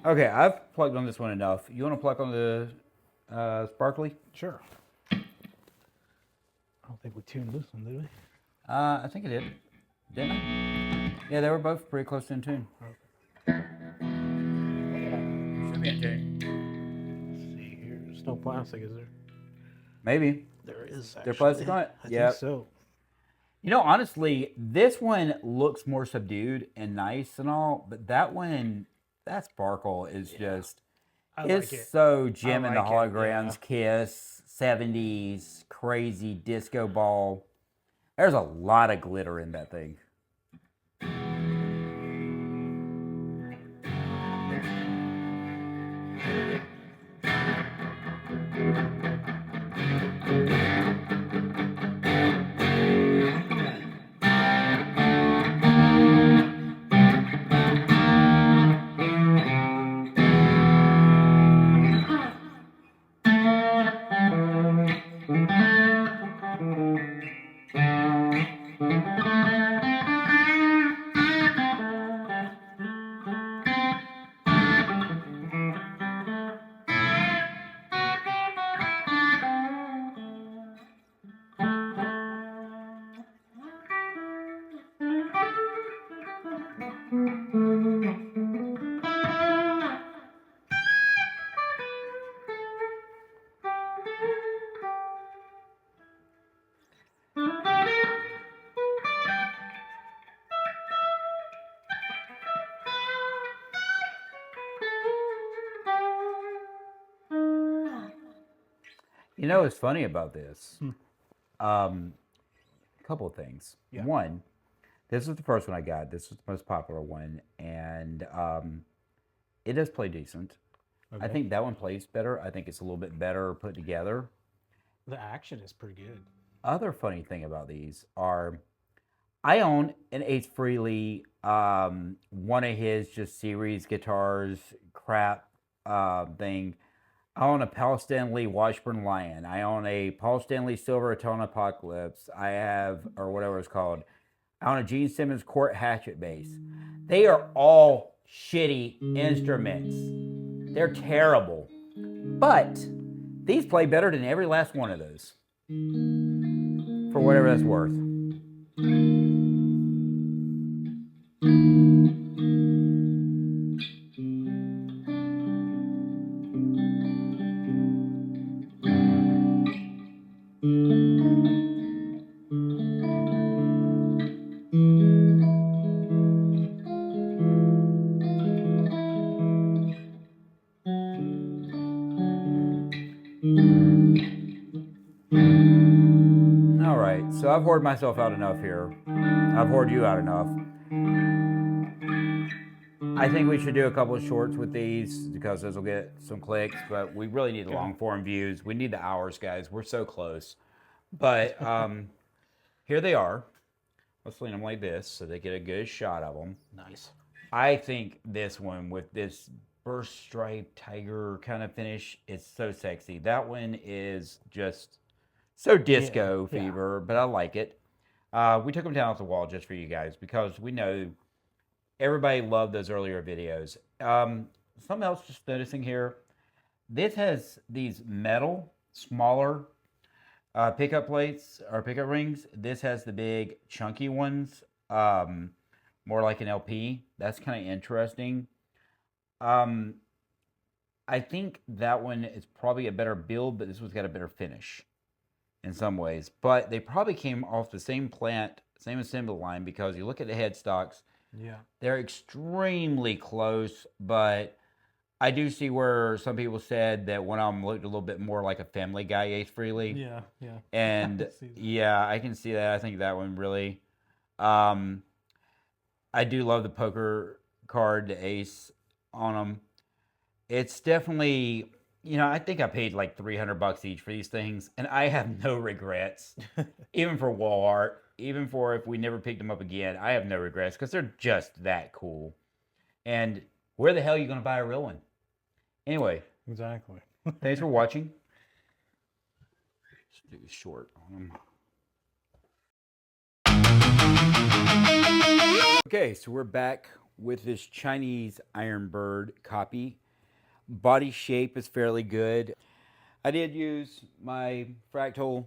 Okay, I've plugged on this one enough. You want to plug on the sparkly? Sure. I don't think we tuned this one, did we? I think I did. Didn't I? Yeah, they were both pretty close to in tune. Okay. Should be in tune. Let's see here. There's no plastic, is there? Maybe. There is. There plastic on it? I Yeah. think so. You know, honestly, this one looks more subdued and nice and all, but that one, that sparkle is just, it's like it. so Jim and the like it, Holograms, Kiss, 70s, crazy disco ball. There's a lot of glitter in that thing. You know what's funny about this? A couple of things. Yeah. One, this was the first one I got. This was the most popular one, and it does play decent. Okay. I think that one plays better. I think it's a little bit better put together. The action is pretty good. Other funny thing about these are, I own an Ace Frehley, one of his just series guitars, crap thing. I own a Paul Stanley Washburn Lion. I own a Paul Stanley Silver Tone Apocalypse. I have, or whatever it's called. I own a Gene Simmons Court Hatchet bass. They are all shitty instruments. They're terrible. But these play better than every last one of those. For whatever that's worth. All right, so I've whored myself out enough here. I've whored you out enough. I think we should do a couple of shorts with these because those will get some clicks, but we really need the long form views. We need the hours, guys. We're so close. But here they are. Let's lean them like this so they get a good shot of them. Nice. I think this one with this burst stripe tiger kind of finish is so sexy. That one is just so disco fever, but I like it. We took them down off the wall just for you guys because we know everybody loved those earlier videos. Something else just noticing here. This has these metal, smaller pickup plates or pickup rings. This has the big chunky ones, more like an LP. That's kind of interesting. I think that one is probably a better build, but this one's got a better finish in some ways. But they probably came off the same plant, same assembly line, because you look at the headstocks, Yeah. They're extremely close, but I do see where some people said that one of them looked a little bit more like a Family Guy Ace Frehley. Yeah. Yeah. And See that. yeah, I can see that. I think that one really. Um, I do love the poker card, the ace on them. It's definitely, I think I paid like $300 each for these things, and I have no regrets. Even for wall art, even for if we never picked them up again, I have no regrets because they're just that cool. And where the hell are you going to buy a real one? Anyway, Exactly. thanks for watching. Let's do a short on them. Okay, so we're back with this Chinese Iron Bird copy. Body shape is fairly good. I did use my fractal.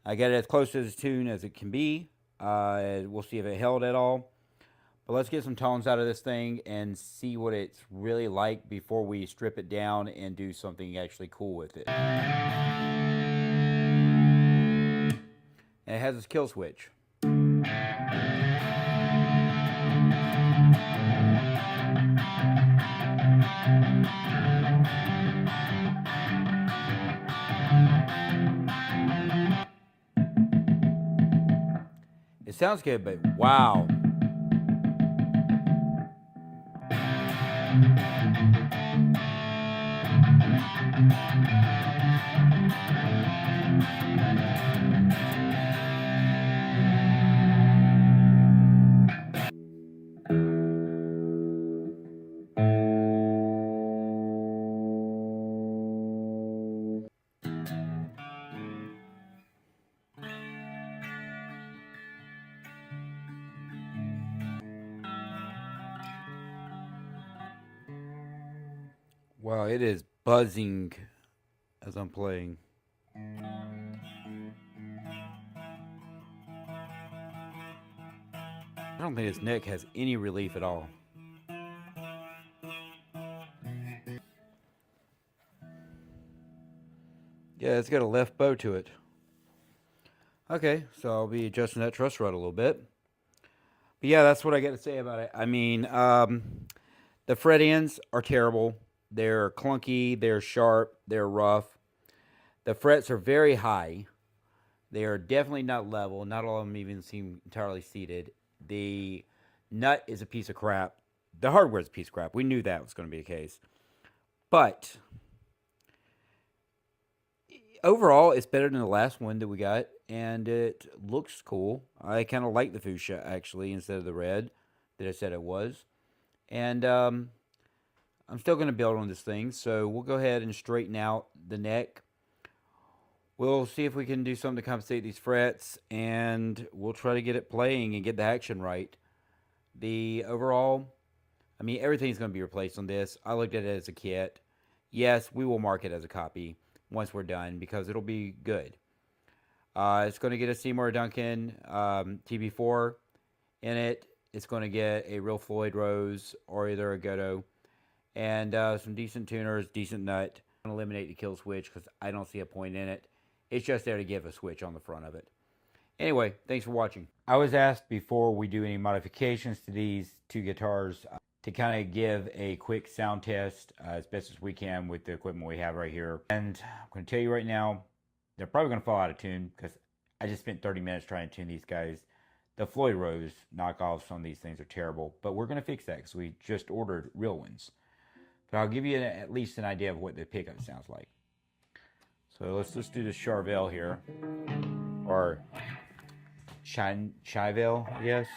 I got it as close to the tune as it can be. We'll see if it held at all. But let's get some tones out of this thing and see what it's really like before we strip it down and do something actually cool with it. And it has its kill switch. It sounds good, but wow. Wow, it is buzzing as I'm playing. I don't think his neck has any relief at all. Yeah, it's got a left bow to it. Okay, so I'll be adjusting that truss rod a little bit. But yeah, that's what I got to say about it. I mean, the fret ends are terrible. They're clunky, they're sharp, they're rough. The frets are very high. They are definitely not level. Not all of them even seem entirely seated. The nut is a piece of crap. The hardware is a piece of crap. We knew that was going to be the case. But overall, it's better than the last one that we got, and it looks cool. I kind of like the fuchsia, actually, instead of the red that I said it was. And I'm still going to build on this thing, so we'll go ahead and straighten out the neck. We'll see if we can do something to compensate these frets, and we'll try to get it playing and get the action right. The overall, I mean, everything's going to be replaced on this. I looked at it as a kit. Yes, we will mark it as a copy once we're done because it'll be good. It's going to get a Seymour Duncan TB4 in it. It's going to get a real Floyd Rose or either a Godot and some decent tuners, decent nut. I'm going to eliminate the kill switch because I don't see a point in it. It's just there to give a switch on the front of it. Anyway, thanks for watching. I was asked before we do any modifications to these two guitars to kind of give a quick sound test as best as we can with the equipment we have right here. And I'm going to tell you right now, they're probably going to fall out of tune because I just spent 30 minutes trying to tune these guys. The Floyd Rose knockoffs on these things are terrible, but we're going to fix that because we just ordered real ones. But I'll give you at least an idea of what the pickup sounds like. So let's just do the Charvel here, or Chivel, I guess.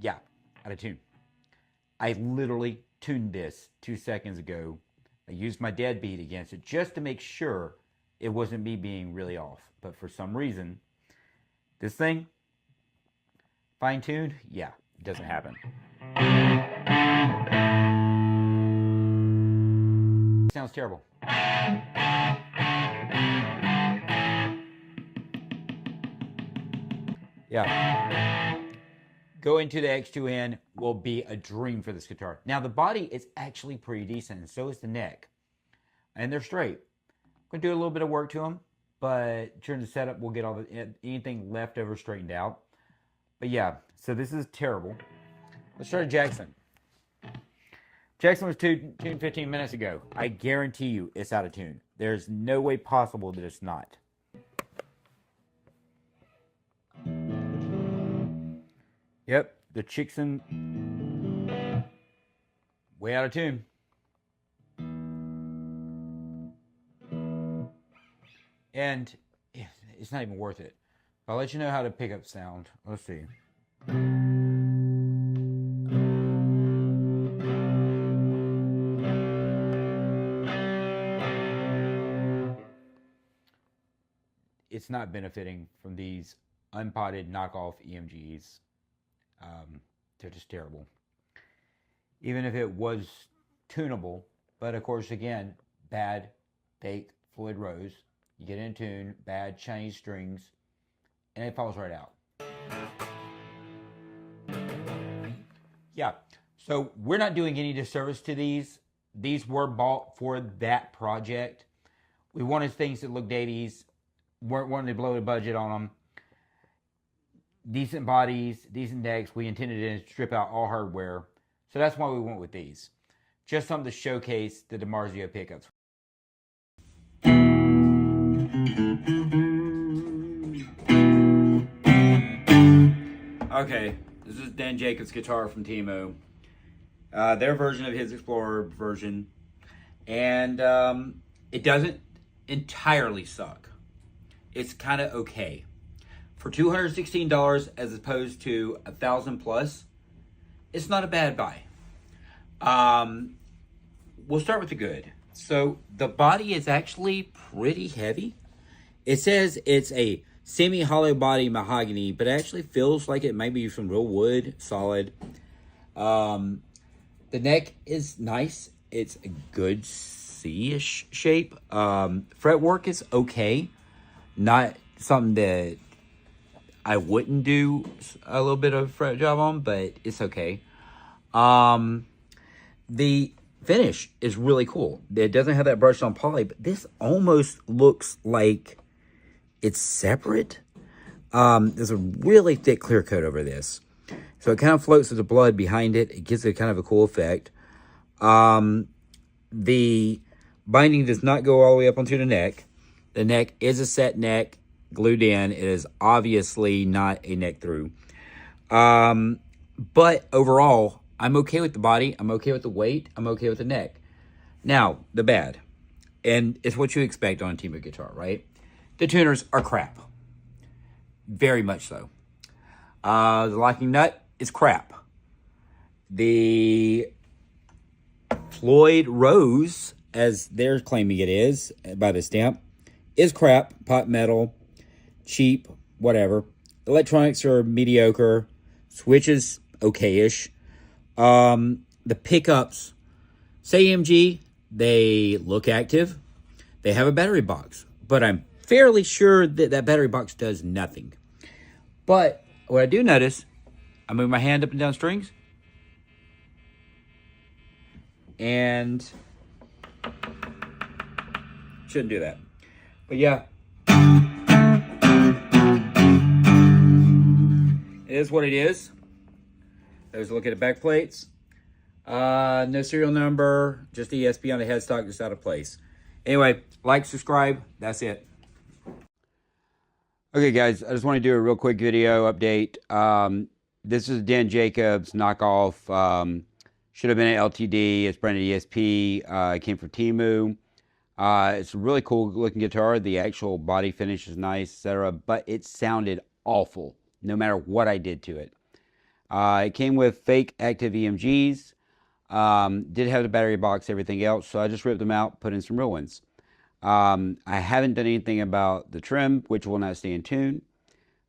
Yeah, out of tune. I literally tuned this 2 seconds ago. I used my dead beat against it just to make sure it wasn't me being really off. But for some reason, this thing, fine-tuned, yeah, it doesn't happen. Sounds terrible. Yeah. going to the X2N will be a dream for this guitar. Now, the body is actually pretty decent, and so is the neck. And they're straight. I'm going to do a little bit of work to them, but during the setup, we'll get all anything left over straightened out. But yeah, so this is terrible. Let's try Jackson. Jackson was tuned 15 minutes ago. I guarantee you it's out of tune. There's no way possible that it's not. Yep, the Jackson way out of tune. And it's not even worth it. I'll let you know how to pick up sound. Let's see. It's not benefiting from these unpotted knockoff EMGs. They're just terrible. Even if it was tunable, but of course, again, bad fake Floyd Rose. You get in tune, bad Chinese strings, and it falls right out. Yeah, so we're not doing any disservice to these. These were bought for that project. We wanted things that look Davies, weren't wanting to blow the budget on them. Decent bodies, decent decks. We intended to strip out all hardware. So that's why we went with these. Just something to showcase the DiMarzio pickups. Okay, this is Dan Jacobs' guitar from Temu. Their version of his Explorer version. And it doesn't entirely suck. It's kind of okay. For $216 as opposed to $1,000 plus, it's not a bad buy. We'll start with the good. So the body is actually pretty heavy. It says it's a semi-hollow body mahogany, but it actually feels like it might be from real wood, solid. The neck is nice. It's a good C-ish shape. Fretwork is okay. Not something that I wouldn't do a little bit of fret job on, but it's okay. The finish is really cool. It doesn't have that brushed on poly, but this almost looks like it's separate. There's a really thick clear coat over this. So it kind of floats with the blood behind it. It gives it kind of a cool effect. The binding does not go all the way up onto the neck. The neck is a set neck, glued in. It is obviously not a neck through. But overall, I'm okay with the body. I'm okay with the weight. I'm okay with the neck. Now, the bad. And it's what you expect on a Temu guitar, right? The tuners are crap. Very much so. The locking nut is crap. The Floyd Rose, as they're claiming it is, by the stamp, is crap. Pot metal, cheap, whatever. Electronics are mediocre. Switches, okay-ish. The pickups, say EMG, they look active. They have a battery box, but I'm fairly sure that that battery box does nothing. But what I do notice, I move my hand up and down strings, and shouldn't do that. But yeah, it is what it is. There's a look at the back plates. No serial number, just ESP on the headstock, just out of place. Anyway, like, subscribe, that's it. Okay, guys, I just want to do a real quick video update. This is Dan Jacobs knockoff. Should have been an LTD. It's branded ESP. It came from Temu. It's a really cool looking guitar. The actual body finish is nice, etc. But it sounded awful, no matter what I did to it. It came with fake active EMGs. Did have the battery box, everything else. So I just ripped them out, put in some real ones. I haven't done anything about the trim, which will not stay in tune.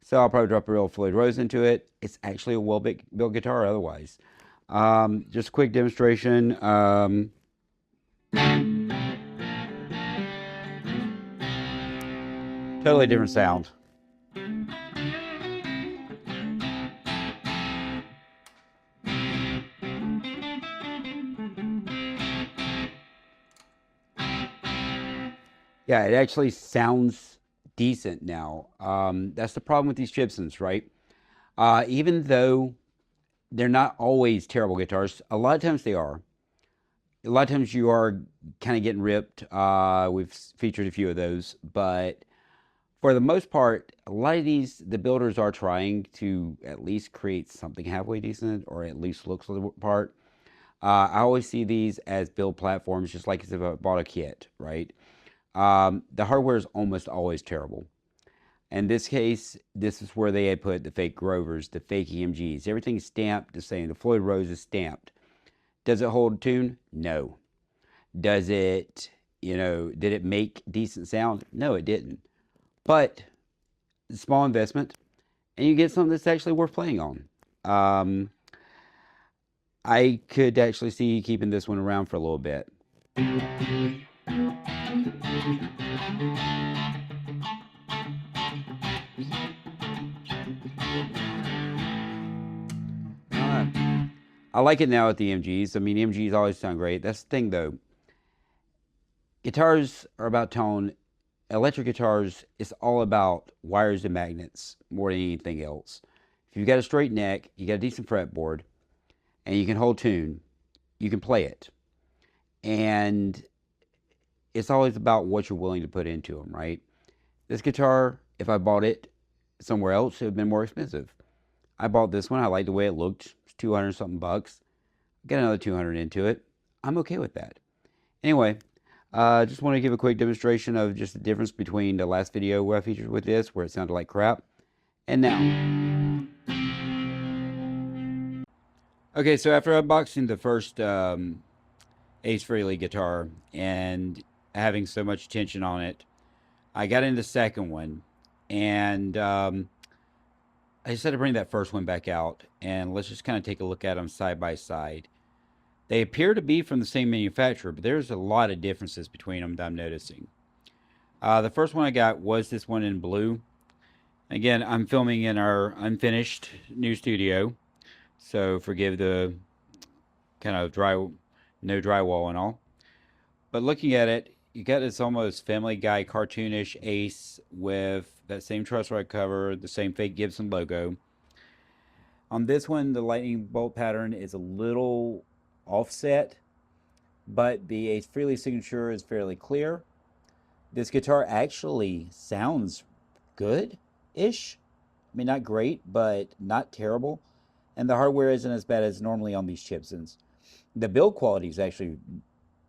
So I'll probably drop a real Floyd Rose into it. It's actually a well-built guitar otherwise. Just a quick demonstration. Totally different sound. Yeah, it actually sounds decent now. That's the problem with these Gibsons, right? Even though they're not always terrible guitars, a lot of times they are. A lot of times you are kind of getting ripped. We've featured a few of those, but for the most part, a lot of these, the builders are trying to at least create something halfway decent or at least looks the part. I always see these as build platforms, just like as if I bought a kit, right? The hardware is almost always terrible. In this case, this is where they had put the fake Grovers, the fake EMGs. Everything's stamped the same. The Floyd Rose is stamped. Does it hold tune? No. Does it, did it make decent sound? No, it didn't. But small investment, and you get something that's actually worth playing on. I could actually see keeping this one around for a little bit. I like it now with the MGs. I mean, MGs always sound great. That's the thing, though. Guitars are about tone. Electric guitars, it's all about wires and magnets more than anything else. If you've got a straight neck, you got a decent fretboard, and you can hold tune, you can play it. And it's always about what you're willing to put into them, right? This guitar, if I bought it somewhere else, it would have been more expensive. I bought this one. I like the way it looked. It's 200 something bucks. Get another 200 into it. I'm okay with that. Anyway, just want to give a quick demonstration of just the difference between the last video where I featured with this, where it sounded like crap, and now. Okay, so after unboxing the first Ace Frehley guitar and having so much attention on it, I got into the second one, and I decided to bring that first one back out, and let's just kind of take a look at them side by side. They appear to be from the same manufacturer, but there's a lot of differences between them that I'm noticing. The first one I got was this one in blue. Again, I'm filming in our unfinished new studio, so forgive the kind of no drywall and all. But looking at it, you got this almost Family Guy cartoonish Ace with that same truss rod cover, the same fake Gibson logo. On this one, the lightning bolt pattern is a little offset, but the Ace Frehley signature is fairly clear. This guitar actually sounds good-ish. I mean, not great, but not terrible. And the hardware isn't as bad as normally on these Gibsons. The build quality is actually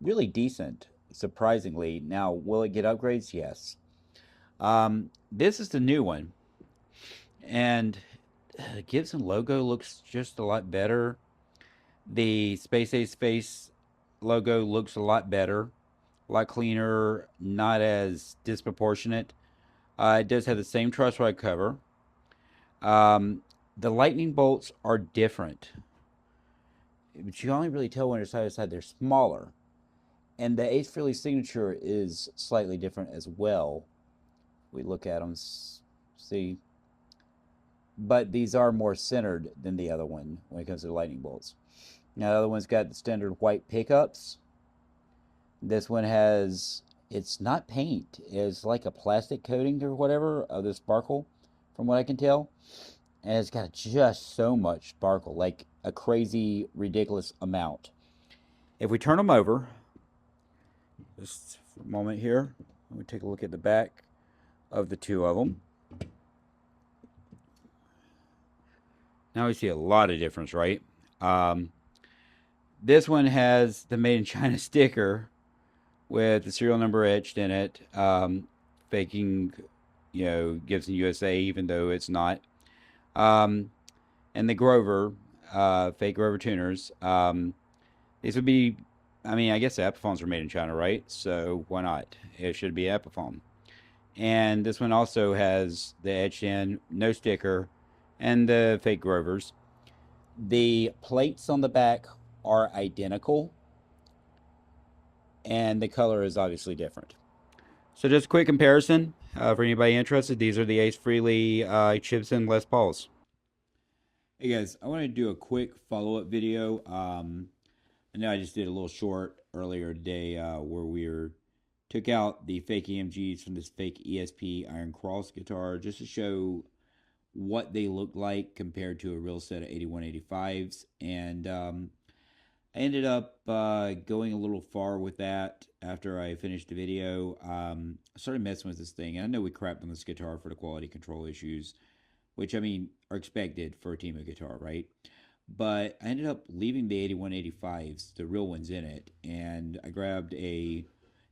really decent, surprisingly. Now, will it get upgrades? Yes. This is the new one. And the Gibson logo looks just a lot better. The Space Ace Space logo looks a lot better, a lot cleaner, not as disproportionate. It does have the same truss rod cover. The lightning bolts are different, but you only really tell when they're side by side. They're smaller, and the Ace Frehley signature is slightly different as well. We look at them, see, but these are more centered than the other one when it comes to the lightning bolts. Now, the other one's got the standard white pickups. This one has, it's not paint, it's like a plastic coating or whatever of the sparkle, from what I can tell. And it's got just so much sparkle, like a crazy, ridiculous amount. If we turn them over, just for a moment here, let me take a look at the back of the two of them. Now we see a lot of difference, right? This one has the Made in China sticker with the serial number etched in it, faking, Gibson USA, even though it's not. And the Grover, fake Grover tuners. These would be, I mean, I guess the Epiphones are made in China, right? So why not? It should be Epiphone. And this one also has the etched in, no sticker, and the fake Grovers. The plates on the back are identical, and the color is obviously different. So just a quick comparison for anybody interested. These are the Ace Frehley Gibson Les Pauls. Hey guys, I want to do a quick follow-up video. I know I just did a little short earlier today where we were Took out the fake EMGs from this fake ESP Iron Cross guitar just to show what they look like compared to a real set of 8185s. And I ended up going a little far with that after I finished the video. I started messing with this thing, and I know we crapped on this guitar for the quality control issues, which, I mean, are expected for a Temu guitar, right? But I ended up leaving the 8185s, the real ones, in it, and I grabbed a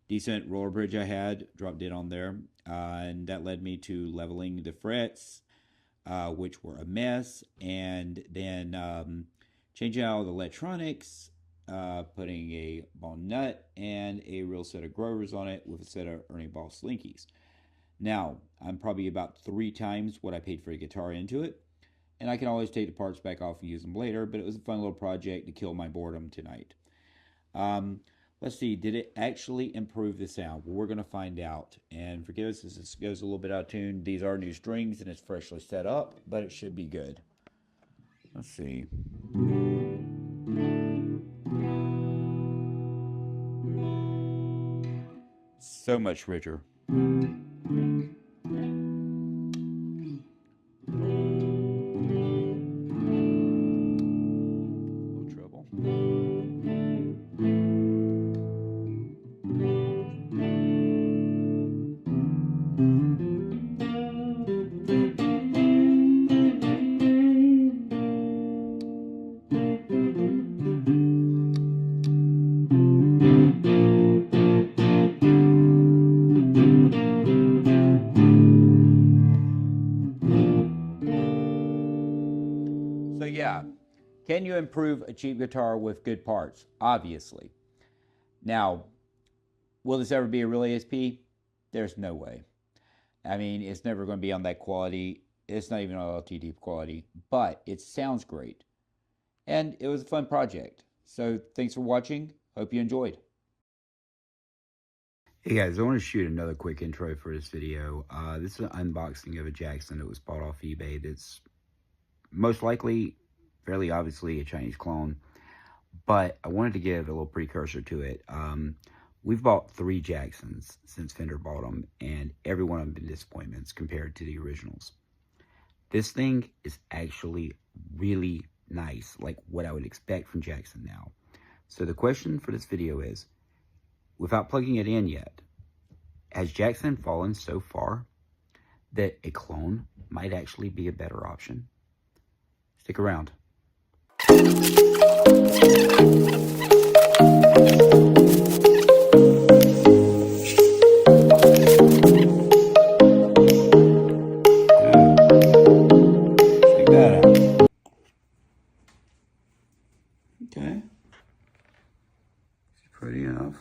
decent roller bridge I had, dropped it on there, and that led me to leveling the frets, which were a mess, and then changing out all the electronics, putting a ball nut and a real set of Grovers on it with a set of Ernie Ball Slinkies. Now, I'm probably about 3 times what I paid for a guitar into it, and I can always take the parts back off and use them later, but it was a fun little project to kill my boredom tonight. Let's see, did it actually improve the sound? Well, we're going to find out. And forgive us if this goes a little bit out of tune. These are new strings and it's freshly set up, but it should be good. Let's see. So much richer. So yeah, can you improve a cheap guitar with good parts? Obviously. Now, will this ever be a real ASP? There's no way. I mean, it's never going to be on that quality. It's not even on LTD quality, but it sounds great. And it was a fun project. So thanks for watching. Hope you enjoyed. Hey guys, I want to shoot another quick intro for this video. This is an unboxing of a Jackson that was bought off eBay. That's most likely, fairly obviously, a Chinese clone. But I wanted to give a little precursor to it. We've bought 3 Jacksons since Fender bought them, and every one of them been disappointments compared to the originals. This thing is actually really nice, like what I would expect from Jackson now. So the question for this video is, without plugging it in yet, has Jackson fallen so far that a clone might actually be a better option? Stick around. Check that out. Okay. It's pretty enough.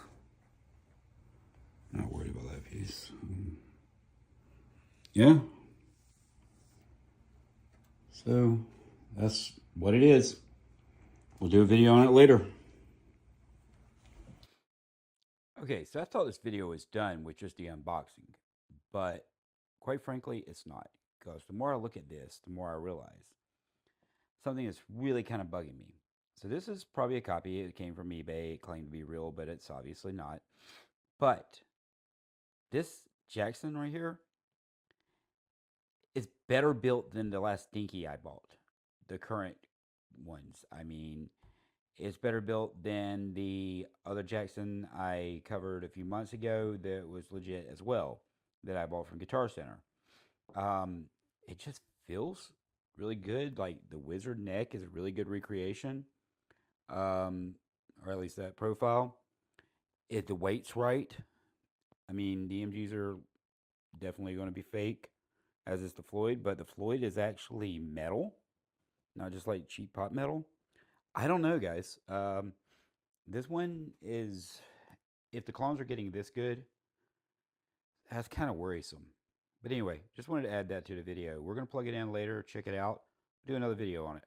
Not worried about that piece. Yeah. So that's what it is. We'll do a video on it later. Okay, so I thought this video was done with just the unboxing, but quite frankly, it's not. Because the more I look at this, the more I realize something is really kind of bugging me. So this is probably a copy. It came from eBay. It claimed to be real, but it's obviously not. But this Jackson right here is better built than the last Dinky I bought. The current ones. I mean, it's better built than the other Jackson I covered a few months ago that was legit as well, that I bought from Guitar Center. It just feels really good. Like the Wizard neck is a really good recreation, or at least that profile. If the weight's right, I mean, the MGs are definitely going to be fake, as is the Floyd, but the Floyd is actually metal, not just like cheap pop metal. I don't know, guys. This one is, if the clones are getting this good, that's kind of worrisome. But anyway, just wanted to add that to the video. We're going to plug it in later, check it out, do another video on it.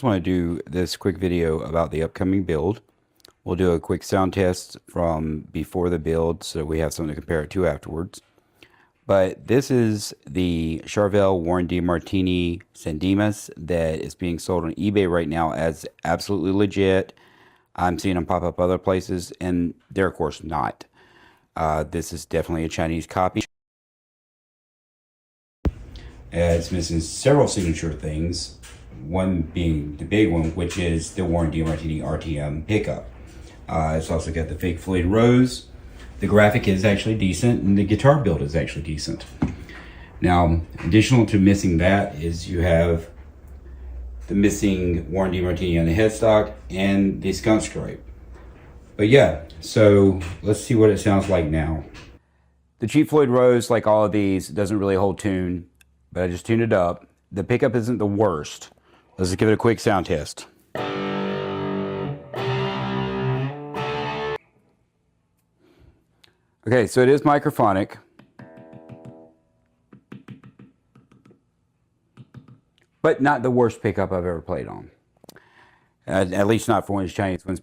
just want to do this quick video about the upcoming build. We'll do a quick sound test from before the build so we have something to compare it to afterwards. But this is the Charvel Warren DeMartini Sandemus that is being sold on eBay right now as absolutely legit. I'm seeing them pop up other places, and they're of course not. This is definitely a Chinese copy. It's missing several signature things. One being the big one, which is the Warren DeMartini RTM pickup. It's also got the fake Floyd Rose. The graphic is actually decent, and the guitar build is actually decent. Now, additional to missing that is you have the missing Warren DeMartini on the headstock and the skunk stripe. But yeah, so let's see what it sounds like now. The cheap Floyd Rose, like all of these, doesn't really hold tune, but I just tuned it up. The pickup isn't the worst. Let's just give it a quick sound test. Okay, so it is microphonic. But not the worst pickup I've ever played on. At least not for one of these Chinese ones.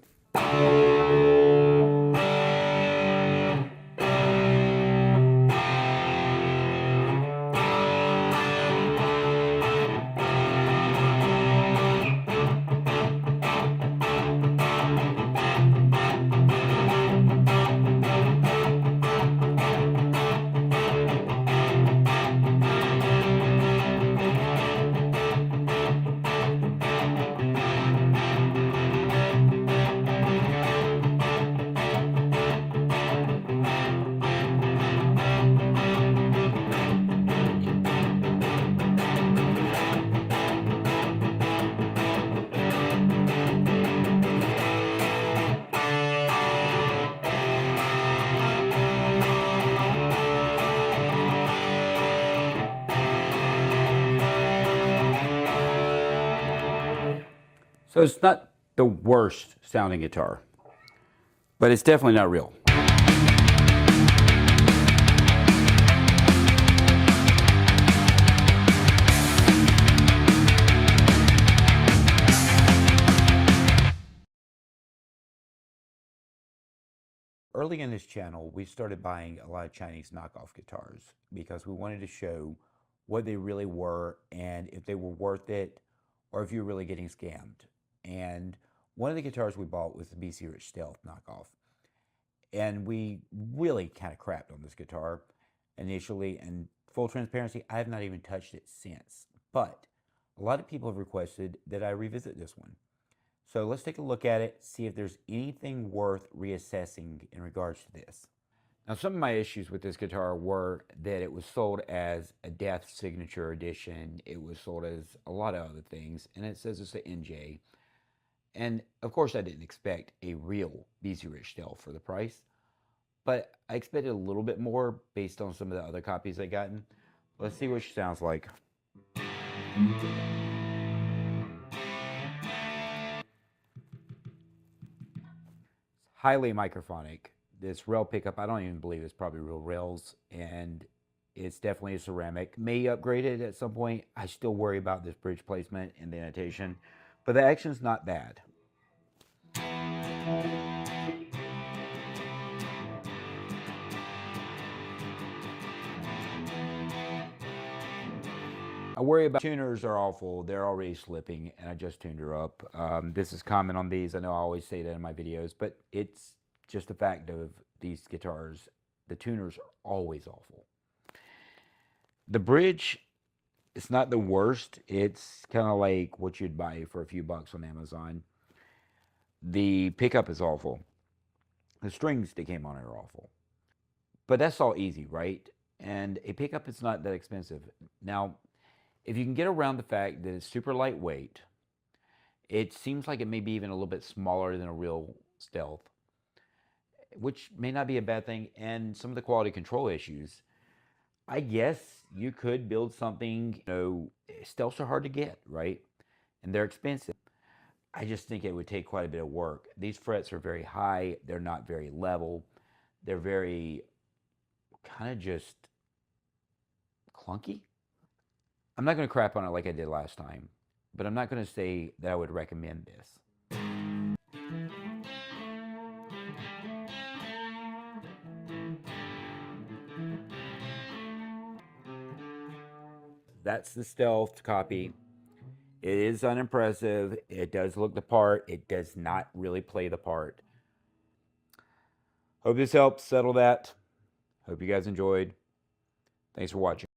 So it's not the worst sounding guitar, but it's definitely not real. Early in this channel, we started buying a lot of Chinese knockoff guitars because we wanted to show what they really were and if they were worth it or if you're really getting scammed. And one of the guitars we bought was the BC Rich Stealth knockoff. And we really kind of crapped on this guitar initially. And full transparency, I have not even touched it since. But a lot of people have requested that I revisit this one. So let's take a look at it, see if there's anything worth reassessing in regards to this. Now, some of my issues with this guitar were that it was sold as a Death Signature Edition. It was sold as a lot of other things, and it says it's an NJ. And of course, I didn't expect a real BC Rich Stealth for the price, but I expected a little bit more based on some of the other copies I've gotten. Let's see what she sounds like. Highly microphonic. This rail pickup, I don't even believe it's probably real rails, and it's definitely a ceramic. May upgrade it at some point. I still worry about this bridge placement and the annotation, but the action's not bad. I worry about tuners are awful. They're already slipping, and I just tuned her up. This is common on these. I know I always say that in my videos, but it's just a fact of these guitars. The tuners are always awful. The bridge, it's not the worst. It's kind of like what you'd buy for a few bucks on Amazon. The pickup is awful. The strings that came on it are awful. But that's all easy, right? And a pickup is not that expensive. Now, if you can get around the fact that it's super lightweight, it seems like it may be even a little bit smaller than a real Stealth, which may not be a bad thing, and some of the quality control issues, I guess you could build something, Stealths are hard to get, right? And they're expensive. I just think it would take quite a bit of work. These frets are very high. They're not very level. They're very kind of just clunky. I'm not going to crap on it like I did last time. but I'm not going to say that I would recommend this. That's the stealth copy. It is unimpressive. It does look the part. It does not really play the part. Hope this helps settle that. Hope you guys enjoyed. Thanks for watching.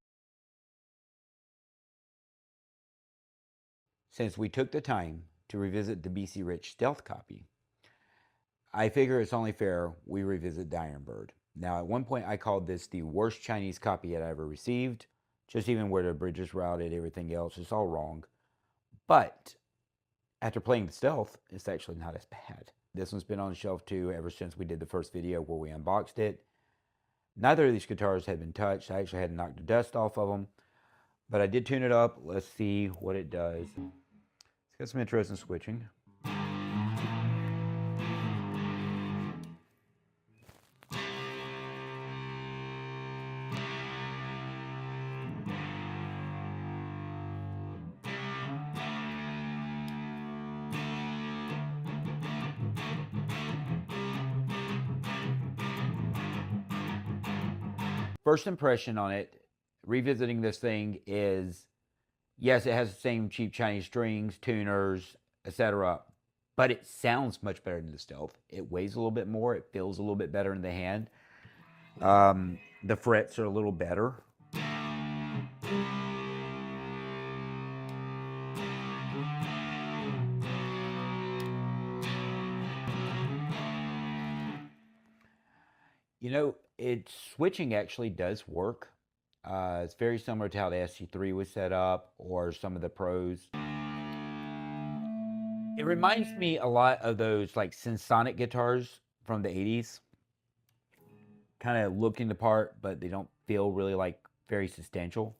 Since we took the time to revisit the BC Rich stealth copy, I figure it's only fair we revisit the Ironbird. Now, at one point I called this the worst Chinese copy I'd ever received. Just even where the bridge is routed, everything else, it's all wrong. But after playing the stealth, it's actually not as bad. This one's been on the shelf too ever since we did the first video where we unboxed it. Neither of these guitars had been touched. I actually had knocked the dust off of them. But I did tune it up. Let's see what it does. It's got some interesting switching. First impression on it, revisiting this thing, is yes, it has the same cheap Chinese strings, tuners, etc. But it sounds much better than the stealth. It weighs a little bit more. It feels a little bit better in the hand. The frets are a little better. You know, its switching actually does work. It's very similar to how the SC3 was set up, or some of the Pros. It reminds me a lot of those like Sensonic guitars from the 80s. Kind of looking the part, but they don't feel really like very substantial.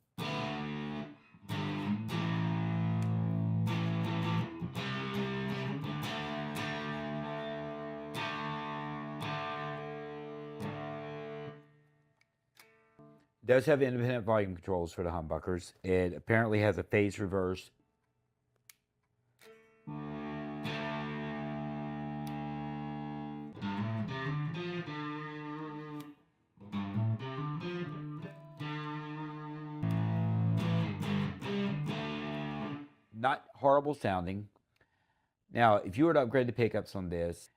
It does have independent volume controls for the humbuckers. It apparently has a phase reverse. Not horrible sounding. Now, if you were to upgrade the pickups on this,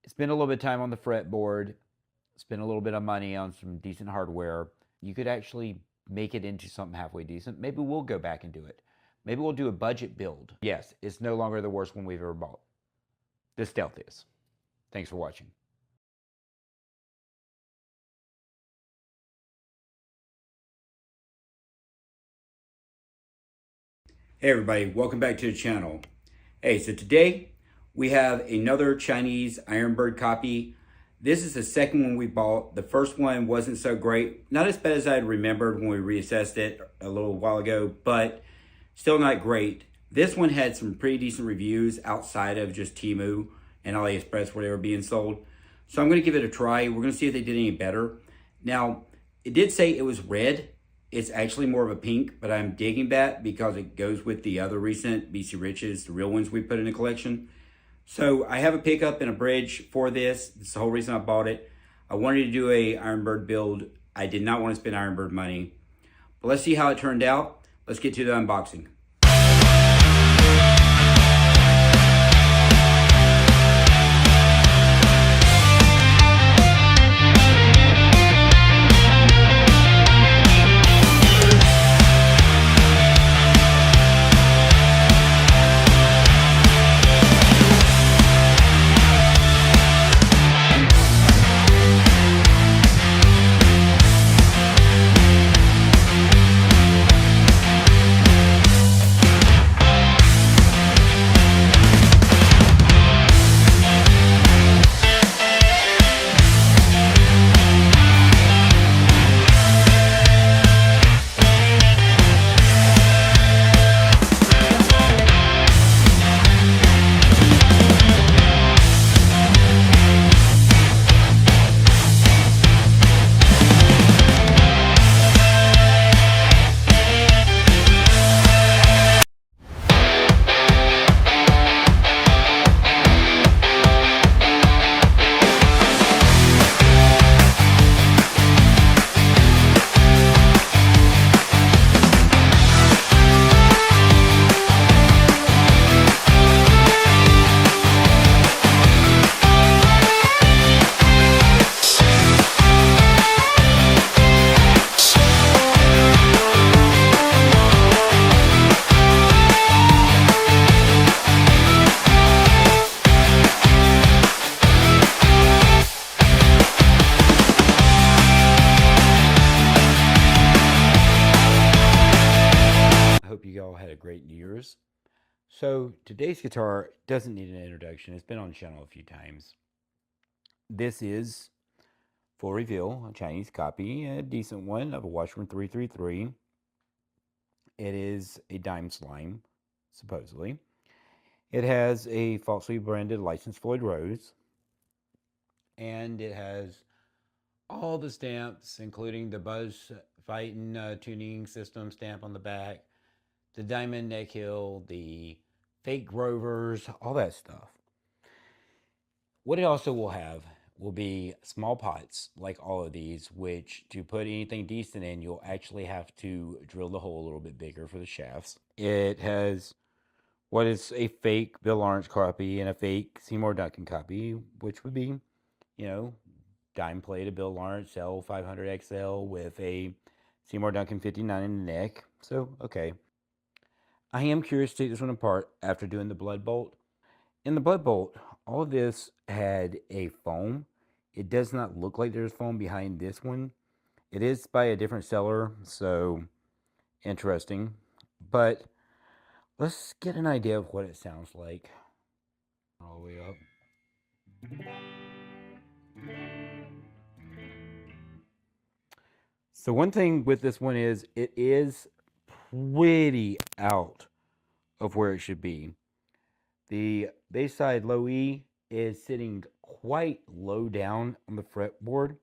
spend a little bit of time on the fretboard, spend a little bit of money on some decent hardware, you could actually make it into something halfway decent. Maybe we'll go back and do it. Maybe we'll do a budget build. Yes, it's no longer the worst one we've ever bought. The Stealth is. Thanks for watching. Hey everybody, welcome back to the channel. Hey, so today we have another Chinese Ironbird copy. This is the second one we bought. The first one wasn't so great. Not as bad as I had remembered when we reassessed it a little while ago, but still not great. This one had some pretty decent reviews outside of just Temu and AliExpress where they were being sold. So I'm going to give it a try. We're going to see if they did any better. Now, it did say it was red. It's actually more of a pink, but I'm digging that because it goes with the other recent BC Riches, the real ones we put in the collection. So I have a pickup and a bridge for this. That's the whole reason I bought it. I wanted to do a Ironbird build. I did not want to spend Ironbird money. But let's see how it turned out. Let's get to the unboxing. had a great New Year's. So today's guitar doesn't need an introduction. It's been on the channel a few times. This is, full reveal, a Chinese copy, a decent one of a Washburn 333. It is a dime slime, supposedly. It has a falsely branded licensed Floyd Rose. And it has all the stamps, including the Buzz Fighting tuning system stamp on the back, the diamond neck hill, the fake Grovers, all that stuff. What it also will have will be small pots, like all of these, which to put anything decent in, you'll actually have to drill the hole a little bit bigger for the shafts. It has what is a fake Bill Lawrence copy and a fake Seymour Duncan copy, which would be, you know, dime plated Bill Lawrence L500 XL with a Seymour Duncan 59 in the neck. So, okay. I am curious to take this one apart after doing the blood bolt. In the blood bolt, all of this had a foam. It does not look like there's foam behind this one. It is by a different seller, so interesting. But let's get an idea of what it sounds like. All the way up. So one thing with this one is it is pretty out of where it should be. The bass side low E is sitting quite low down on the fretboard,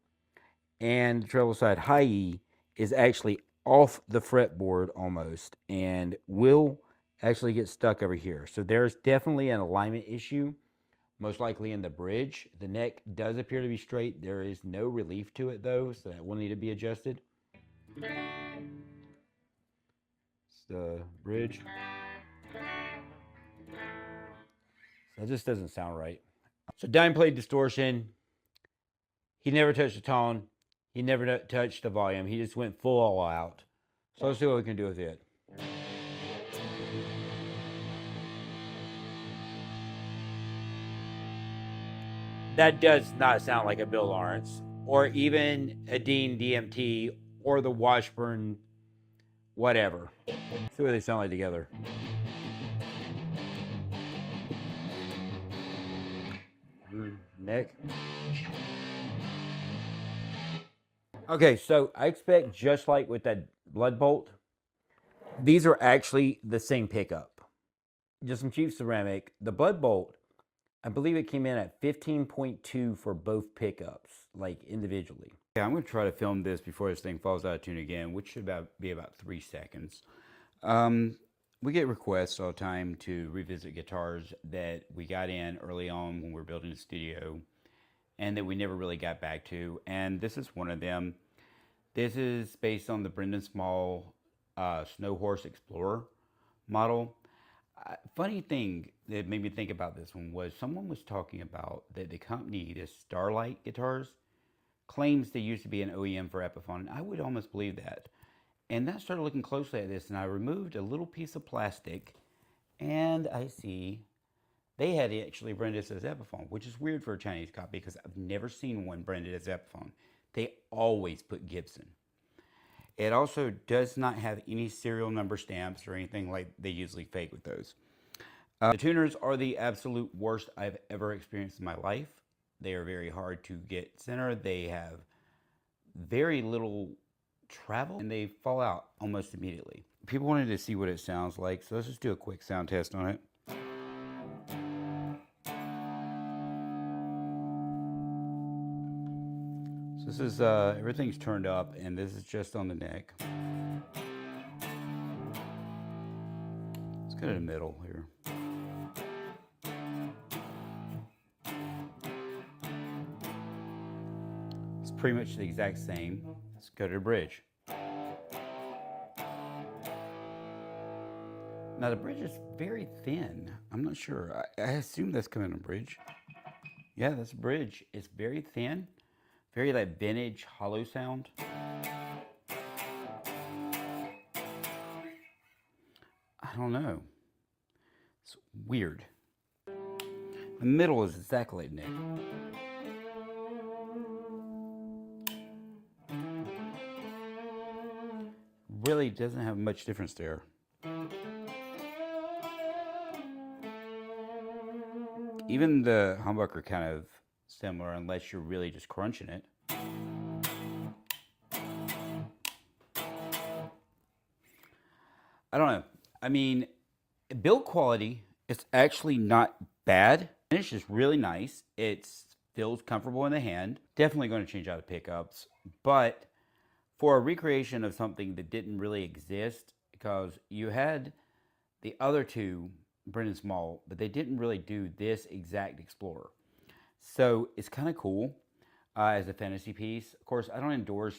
and the treble side high E is actually off the fretboard almost and will actually get stuck over here. So there's definitely an alignment issue, most likely in the bridge. The neck does appear to be straight. There is no relief to it though, so that will need to be adjusted. It's the bridge. That just doesn't sound right. So dime played distortion. He never touched the tone. He never touched the volume. He just went full all out. So let's see what we can do with it. That does not sound like a Bill Lawrence or even a Dean DMT or the Washburn whatever. Let's see what they sound like together. Neck. Okay, so I expect just like with that blood bolt, these are actually the same pickup. Just some cheap ceramic. The blood bolt, I believe it came in at 15.2 for both pickups, like individually. Okay, I'm going to try to film this before this thing falls out of tune again, which should be about 3 seconds. We get requests all the time to revisit guitars that we got in early on when we were building the studio and that we never really got back to. And this is one of them. This is based on the Brendan Small Snow Horse Explorer model. Funny thing that made me think about this one was someone was talking about that the company, the Starlight Guitars, claims they used to be an OEM for Epiphone. And I would almost believe that. And then I started looking closely at this, and I removed a little piece of plastic, and I see they had actually branded this as Epiphone, which is weird for a Chinese copy because I've never seen one branded as Epiphone. They always put Gibson. It also does not have any serial number stamps or anything like they usually fake with those. The tuners are the absolute worst I've ever experienced in my life. They are very hard to get centered. They have very little travel and they fall out almost immediately. People wanted to see what it sounds like, so let's just do a quick sound test on it. So this is everything's turned up and this is just on the neck. Let's go to the middle here. It's pretty much the exact same. Let's go to the bridge. Now the bridge is very thin. I'm not sure. I assume that's coming on a bridge. Yeah, that's a bridge. It's very thin. Very like vintage hollow sound. I don't know. It's weird. The middle is exactly like Nick. Really doesn't have much difference there. Even the humbucker kind of similar, unless you're really just crunching it. I don't know. I mean, build quality is actually not bad. Finish is really nice. It feels comfortable in the hand. Definitely going to change out the pickups. But for a recreation of something that didn't really exist, because you had the other two, Brendan Small, but they didn't really do this exact Explorer. So it's kind of cool as a fantasy piece. Of course, I don't endorse,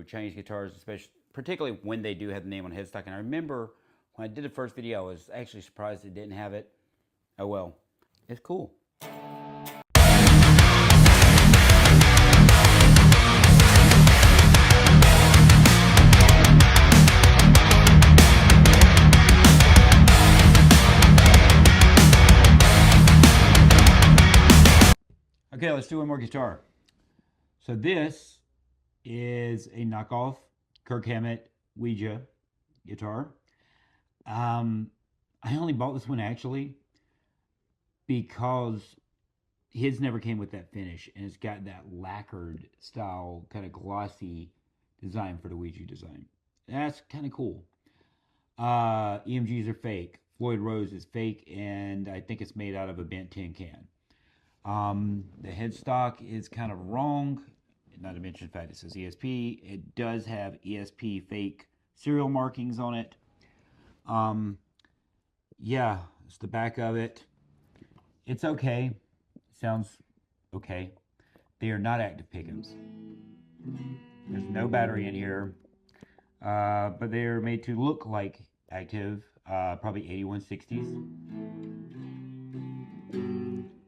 Chinese guitars, especially particularly when they do have the name on headstock. And I remember when I did the first video, I was actually surprised it didn't have it. Oh well, it's cool. Okay, let's do one more guitar. So this is a knockoff Kirk Hammett Ouija guitar. I only bought this one actually because his never came with that finish, and it's got that lacquered style, kind of glossy design for the Ouija design. That's kind of cool. EMGs are fake. Floyd Rose is fake, and I think it's made out of a bent tin can. The headstock is kind of wrong. Not to mention the fact it says ESP. It does have ESP fake serial markings on it. Yeah, it's the back of it. It's okay. Sounds okay. They are not active pickups. There's no battery in here. But they are made to look like active, probably 8160s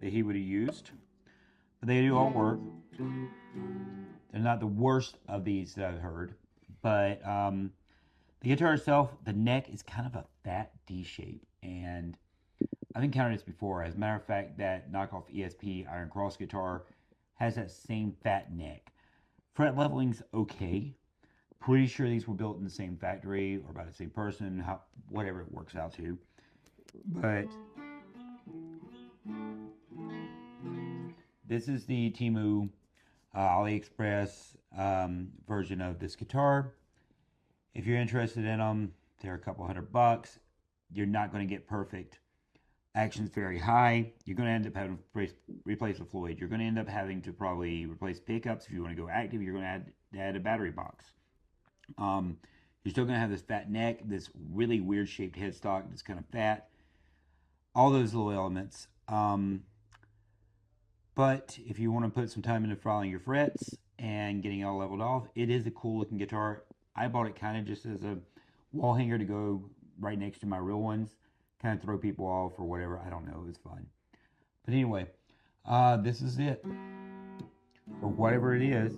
that he would have used. But they do all work. They're not the worst of these that I've heard. But the guitar itself, the neck is kind of a fat D shape. And I've encountered this before. As a matter of fact, that knockoff ESP Iron Cross guitar has that same fat neck. Fret leveling's okay. Pretty sure these were built in the same factory or by the same person, whatever it works out to. But this is the Temu AliExpress version of this guitar. If you're interested in them, they're a couple $100. You're not going to get perfect. Action's very high. You're going to end up having to replace the Floyd. You're going to end up having to probably replace pickups. If you want to go active, you're going to add a battery box. You're still going to have this fat neck, this really weird shaped headstock that's kind of fat. All those little elements. But if you want to put some time into filing your frets and getting it all leveled off, it is a cool looking guitar. I bought it kind of just as a wall hanger to go right next to my real ones. Kind of throw people off or whatever. I don't know. It was fun. But anyway, this is it. For whatever it is,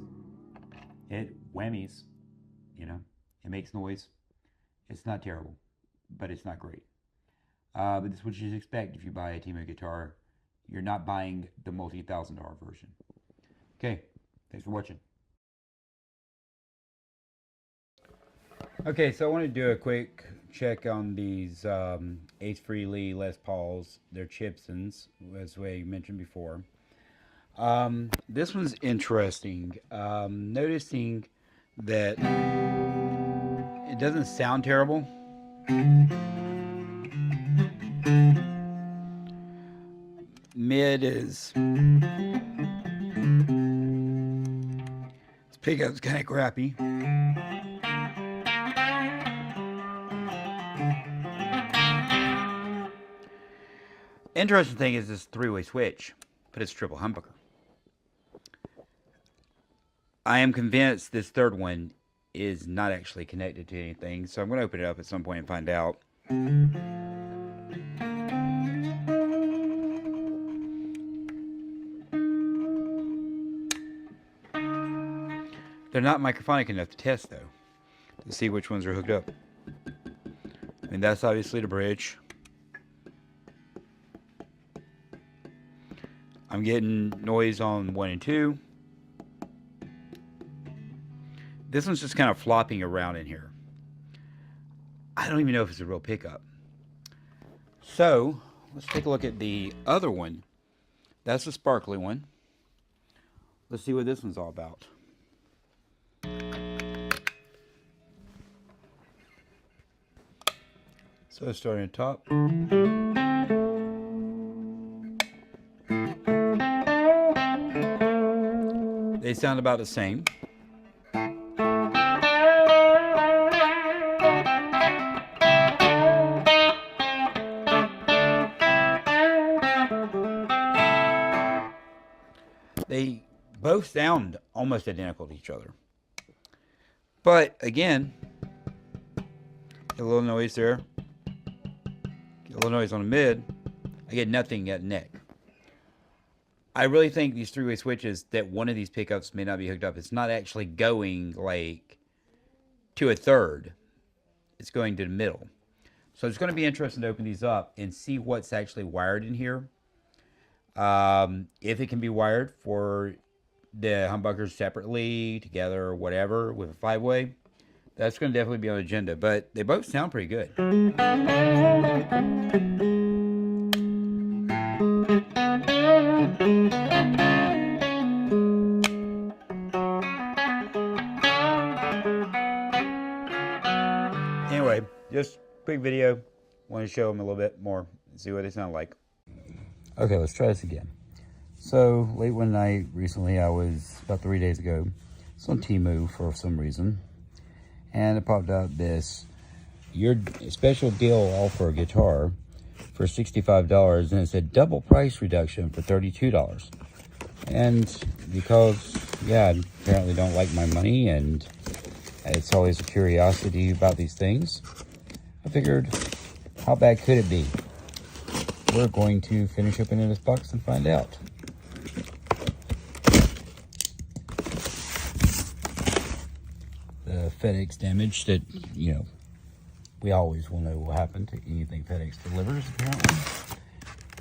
it whammies. It makes noise. It's not terrible, but it's not great. But this is what you should expect if you buy a Temu guitar. You're not buying the multi-$1,000 version. Okay, thanks for watching. Okay, so I want to do a quick check on these Ace Frehley Les Pauls. They're Chipsons, as we mentioned before. This one's interesting. Noticing that it doesn't sound terrible. Mid is... This pickup's kind of crappy. Interesting thing is this three-way switch, but it's triple humbucker. I am convinced this third one is not actually connected to anything, so I'm going to open it up at some point and find out. They're not microphonic enough to test, though, to see which ones are hooked up. I mean, that's obviously the bridge. I'm getting noise on 1 and 2. This one's just kind of flopping around in here. I don't even know if it's a real pickup. So, let's take a look at the other one That's the sparkly one. Let's see what this one's all about. So starting at the top. They sound about the same. They both sound almost identical to each other. But again, get a little noise there. Get a little noise on the mid. I get nothing at neck. I really think these three-way switches, that one of these pickups may not be hooked up. It's not actually going like to a third. It's going to the middle. So it's going to be interesting to open these up and see what's actually wired in here. If it can be wired for the humbuckers separately, together, or whatever, with a 5-way, that's going to definitely be on the agenda. But they both sound pretty good. Anyway, just quick video. Want to show them a little bit more and see what they sound like. Okay, let's try this again. So, late one night recently, I was, about 3 days ago, it's on Temu for some reason, and it popped out this, your special deal offer guitar for $65, and it said double price reduction for $32. And because, yeah, I apparently don't like my money, and it's always a curiosity about these things, I figured, how bad could it be? We're going to finish opening this box and find out. The FedEx damage that, you know, we always will know what happened to anything FedEx delivers, apparently.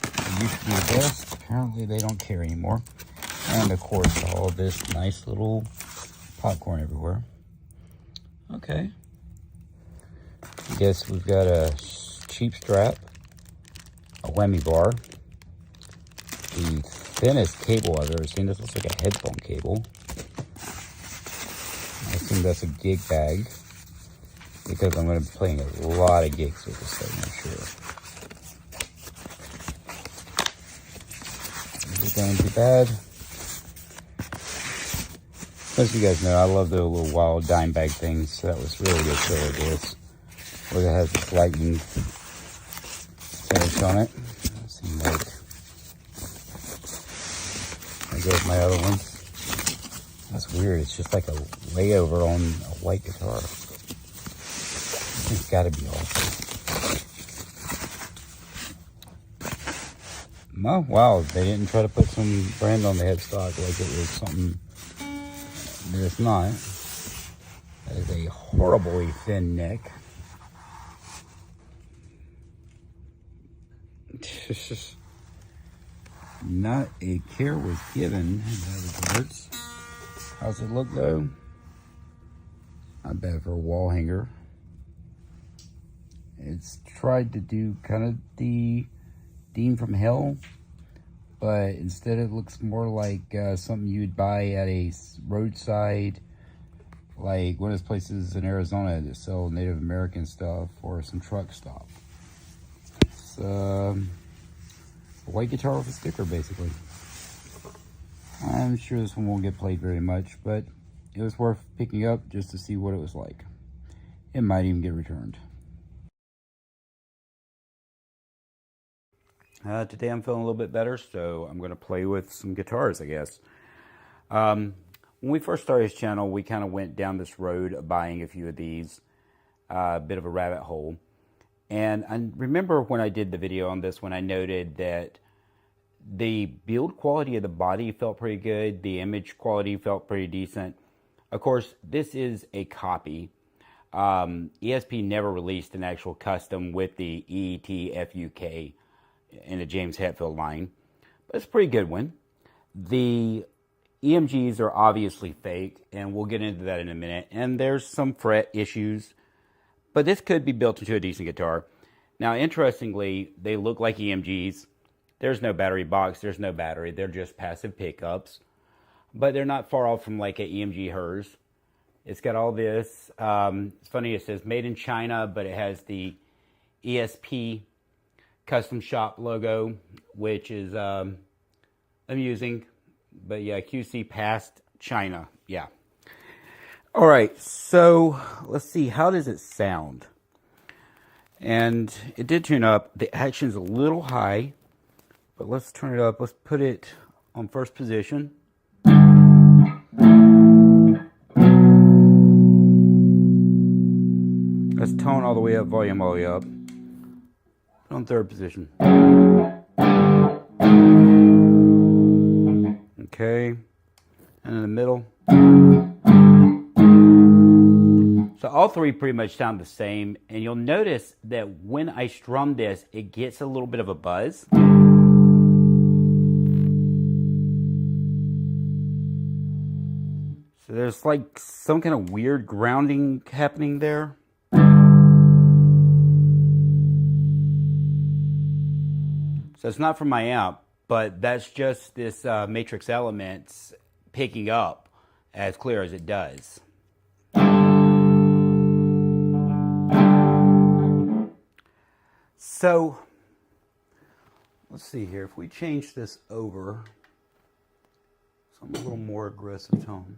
It used to be the best. Apparently they don't care anymore. And, of course, all this nice little popcorn everywhere. Okay. I guess we've got a cheap strap, a whammy bar, the thinnest cable I've ever seen. This looks like a headphone cable. I assume that's a gig bag, because I'm going to be playing a lot of gigs with this thing, I'm sure. Is it going too bad? As you guys know, I love the little wild dime bag things, so that was really good killer this. Look, it has this lightning finish on it. Seems like there goes my other one. That's weird. It's just like a layover on a white guitar. It's got to be awful. Oh, wow, they didn't try to put some brand on the headstock like it was something that it's not. That is a horribly thin neck. Not a care was given in that regards. How's it look though? Not bad for a wall hanger. It's tried to do kind of the Dean from Hell, but instead it looks more like something you'd buy at a roadside, like one of those places in Arizona that sell Native American stuff, or some truck stop. It's a white guitar with a sticker, basically. I'm sure this one won't get played very much, but it was worth picking up just to see what it was like. It might even get returned. Today I'm feeling a little bit better, so I'm going to play with some guitars, I guess. When we first started this channel, we kind of went down this road of buying a few of these. A bit of a rabbit hole. And I remember when I did the video on this one, I noted that the build quality of the body felt pretty good. The image quality felt pretty decent. Of course, this is a copy. ESP never released an actual custom with the EET-FUK in the James Hetfield line, but it's a pretty good one. The EMGs are obviously fake, and we'll get into that in a minute. And there's some fret issues, but this could be built into a decent guitar. Now, interestingly, they look like EMGs. There's no battery box. There's no battery. They're just passive pickups. But they're not far off from like a EMG hers. It's got all this. It's funny, it says made in China, but it has the ESP custom shop logo, which is amusing. But yeah, QC passed China. Yeah. All right, so let's see. How does it sound? And it did tune up. The action's a little high, but let's turn it up. Let's put it on first position. Let's tone all the way up, volume all the way up. On third position. Okay. And in the middle. So all three pretty much sound the same. And you'll notice that when I strum this, it gets a little bit of a buzz. So there's like some kind of weird grounding happening there. So it's not from my amp, but that's just this matrix elements picking up as clear as it does. So let's see here. If we change this over, some a little more aggressive tone.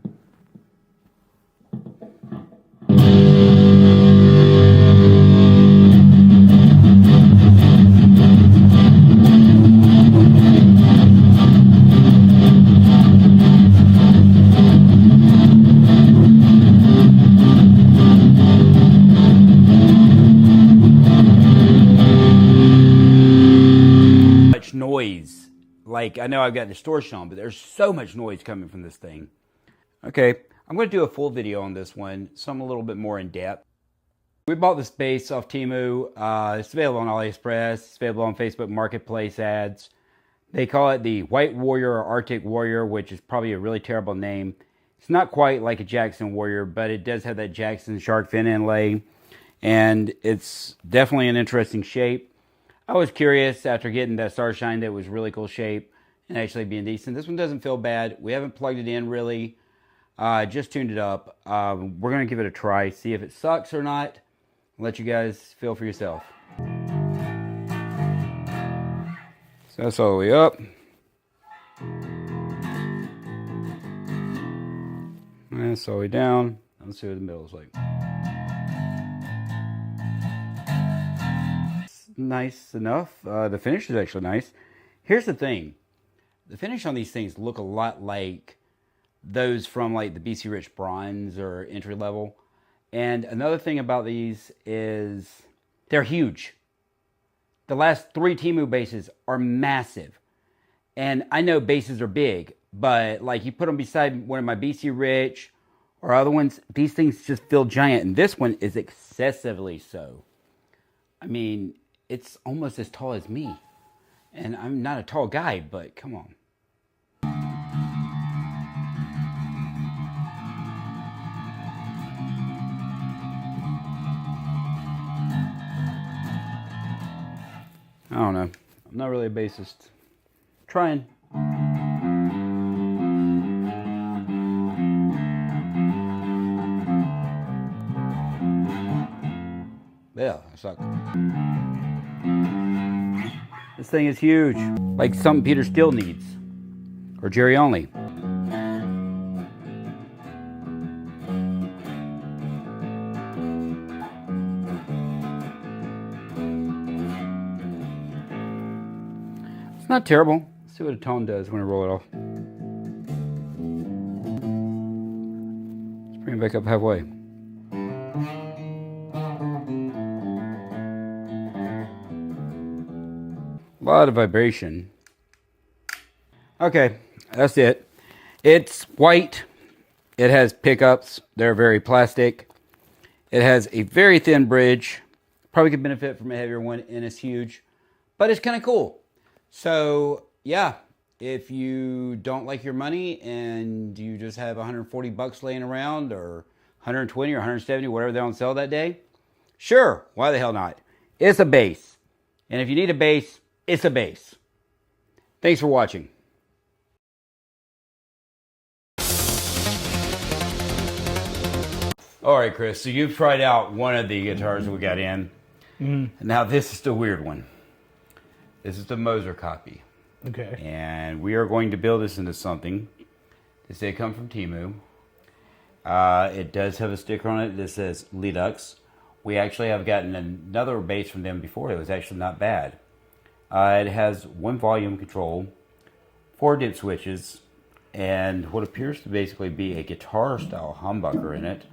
Noise. Like, I know I've got distortion on, but there's so much noise coming from this thing. Okay, I'm going to do a full video on this one, so I'm a little bit more in depth. We bought this bass off Temu. It's available on AliExpress. It's available on Facebook Marketplace ads. They call it the White Warrior or Arctic Warrior, which is probably a really terrible name. It's not quite like a Jackson Warrior, but it does have that Jackson shark fin inlay, and it's definitely an interesting shape. I was curious after getting that Starshine that it was really cool shape and actually being decent. This one doesn't feel bad. We haven't plugged it in really. Just tuned it up. We're going to give it a try, see if it sucks or not. I'll let you guys feel for yourself. So that's all the way up. That's all the way down. Let's see what the middle is like. Nice enough. The finish is actually nice. Here's the thing. The finish on these things look a lot like those from like the BC Rich Bronze or entry level. And another thing about these is they're huge. The last three Temu basses are massive. And I know basses are big, but like you put them beside one of my BC Rich or other ones, these things just feel giant. And this one is excessively so. I mean, it's almost as tall as me. And I'm not a tall guy, but come on. I don't know. I'm not really a bassist. Trying. Yeah, I suck. This thing is huge. Like something Peter Steele needs. Or Jerry Only. It's not terrible. Let's see what a tone does when I roll it off. Let's bring it back up halfway. A lot of vibration. Okay, that's it. It's white. It has pickups. They're very plastic. It has a very thin bridge. Probably could benefit from a heavier one, and it's huge. But it's kind of cool. So, yeah, if you don't like your money and you just have 140 bucks laying around or 120 or 170, whatever they're on sale that day, sure, why the hell not? It's a bass. And if you need a bass, it's a bass. Thanks for watching. All right, Chris, so you've tried out one of the guitars that we got in. Now this is the weird one. This is the Moser copy. Okay. And we are going to build this into something. This did come from Temu. It does have a sticker on it that says Lidux. We actually have gotten another bass from them before. It was actually not bad. It has one volume control, 4 dip switches, and what appears to basically be a guitar style humbucker in it.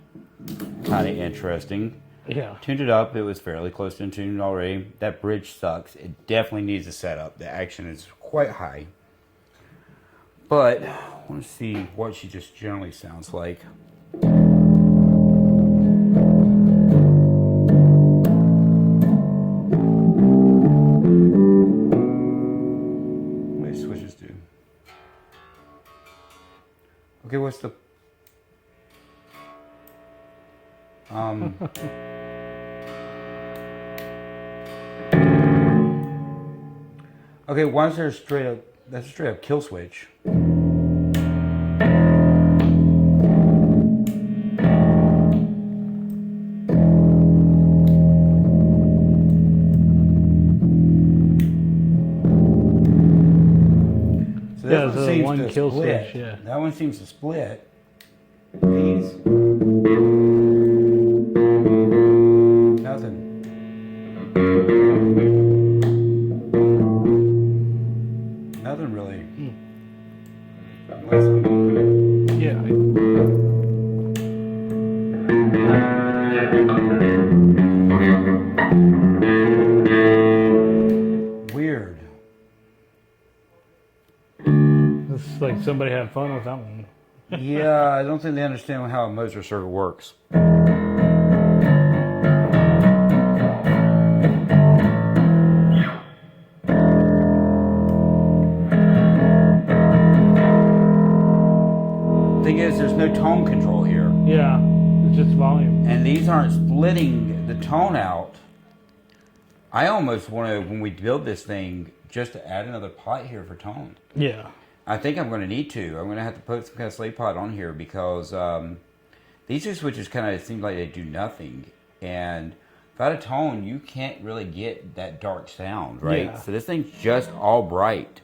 Kind of interesting. Yeah. Tuned it up. It was fairly close to tuned already. That bridge sucks. It definitely needs a setup. The action is quite high. But I want to see what she just generally sounds like. What do switches do? Okay, what's the... Okay, why is there a straight up, that's a straight up kill switch. So that one seems one to kill split. switch, yeah. That one seems to split. These. Nothing. Nothing really. Yeah. Weird. It's like somebody had fun with that one. Yeah, I don't think they understand how a Moser circuit works. Thing is, there's no tone control here. Yeah. It's just volume. And these aren't splitting the tone out. I almost want to, when we build this thing, just to add another pot here for tone. Yeah. I think I'm going to need to. I'm going to have to put some kind of slate pot on here because these two switches kind of seem like they do nothing. And without a tone, you can't really get that dark sound, right? Yeah. So this thing's just all bright.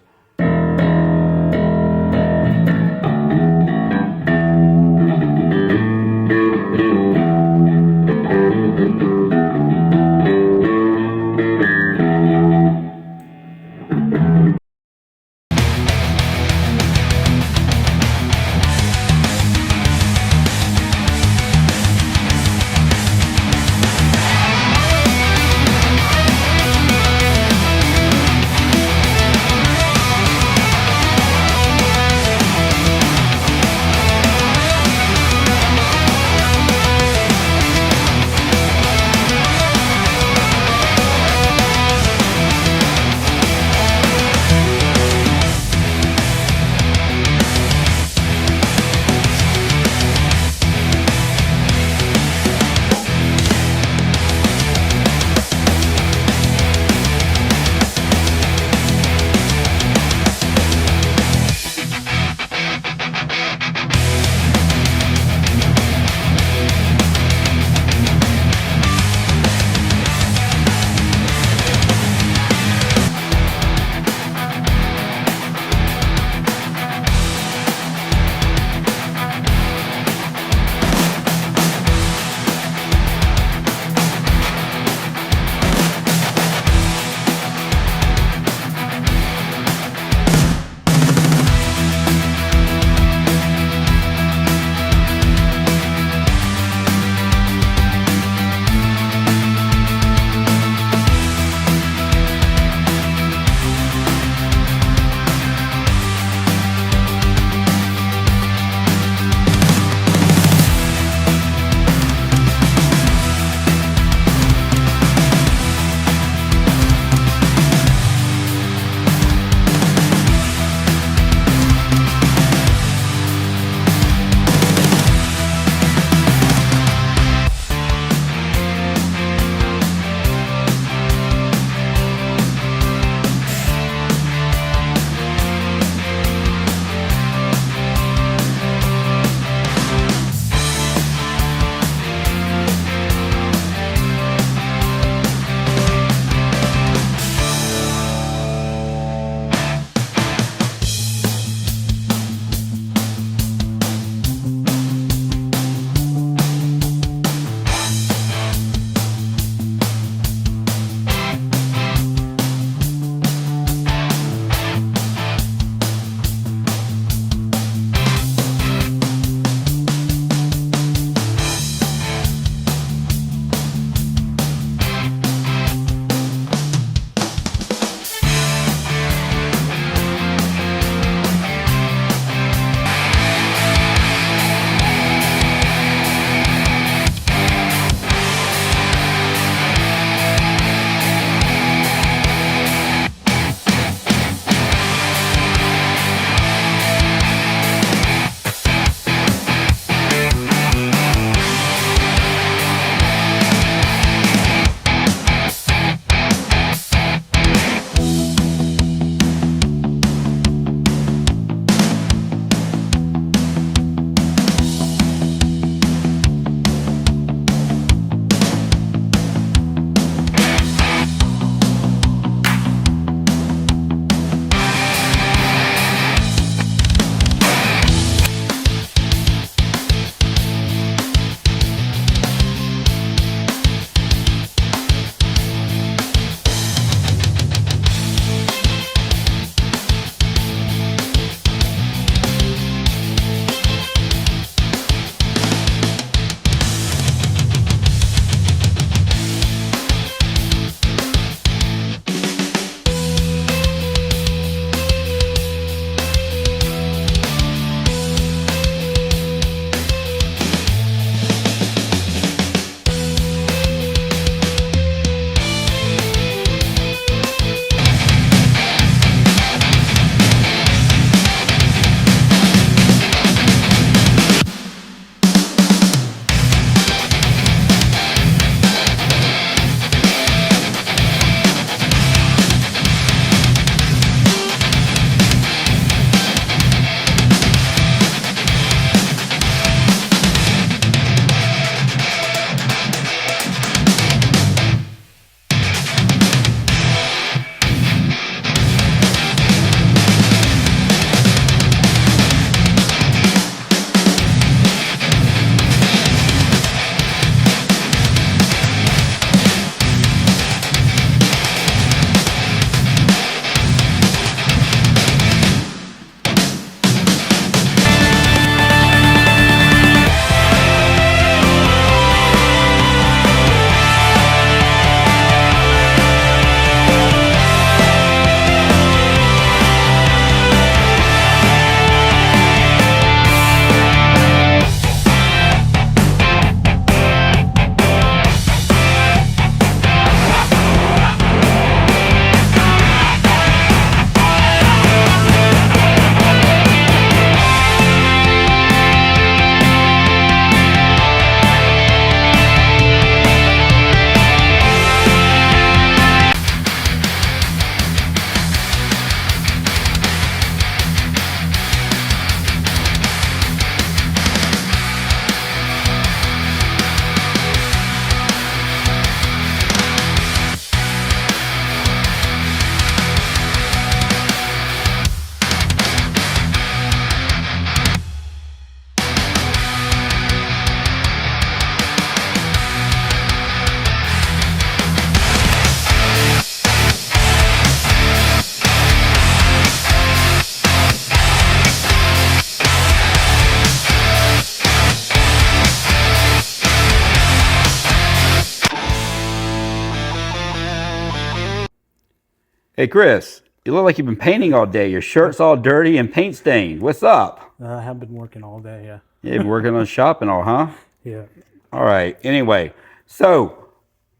Hey, Chris, you look like you've been painting all day. Your shirt's all dirty and paint stained. What's up? I have been working all day, yeah. You've been working on the shop and all, huh? Yeah. All right. Anyway, so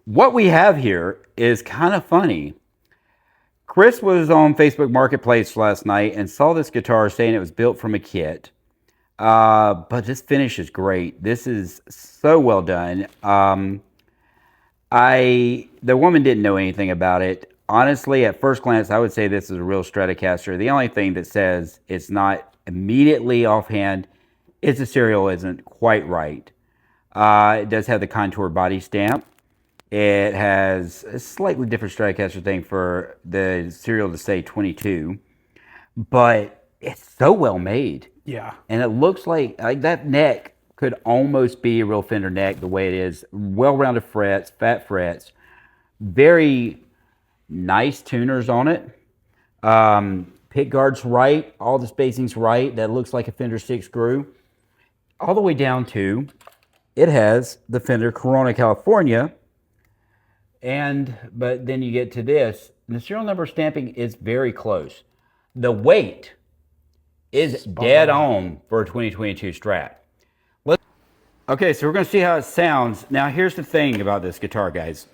what we have here is kind of funny. Chris was on Facebook Marketplace last night and saw this guitar saying it was built from a kit. But this finish is great. This is so well done. The woman didn't know anything about it. Honestly, at first glance, I would say this is a real Stratocaster. The only thing that says it's not immediately offhand is the serial isn't quite right. It does have the contour body stamp. It has a slightly different Stratocaster thing for the serial to say 22, but it's so well made. Yeah. And it looks like that neck could almost be a real Fender neck the way it is. Well-rounded frets, fat frets, very nice tuners on it. Pick guard's right, all the spacing's right. That looks like a Fender 6 screw. All the way down to, it has the Fender Corona California. But then you get to this, and the serial number stamping is very close. The weight is dead on for a 2022 Strat. Okay, so we're going to see how it sounds. Now, here's the thing about this guitar, guys.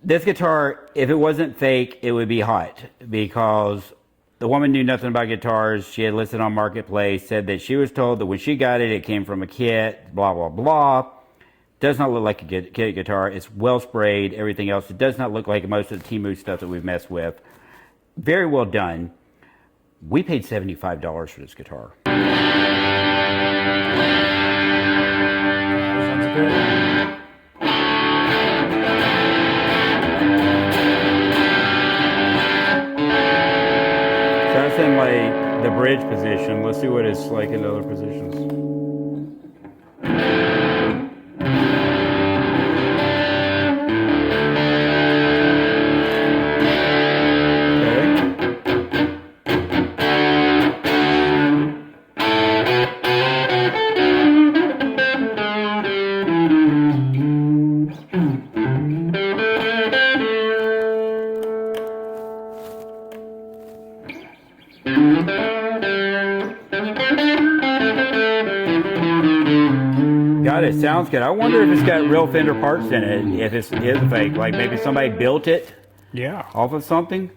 This guitar, if it wasn't fake, it would be hot because the woman knew nothing about guitars. She had listed on Marketplace, said that she was told that when she got it, it came from a kit, blah, blah, blah. Does not look like a kit guitar. It's well sprayed, everything else. It does not look like most of the Temu stuff that we've messed with. Very well done. We paid $75 for this guitar. Sounds good. So that's in like the bridge position. Let's see what it's like in other positions. God, it sounds good. I wonder if it's got real Fender parts in it, if it is fake. Like maybe somebody built it Yeah. off of something.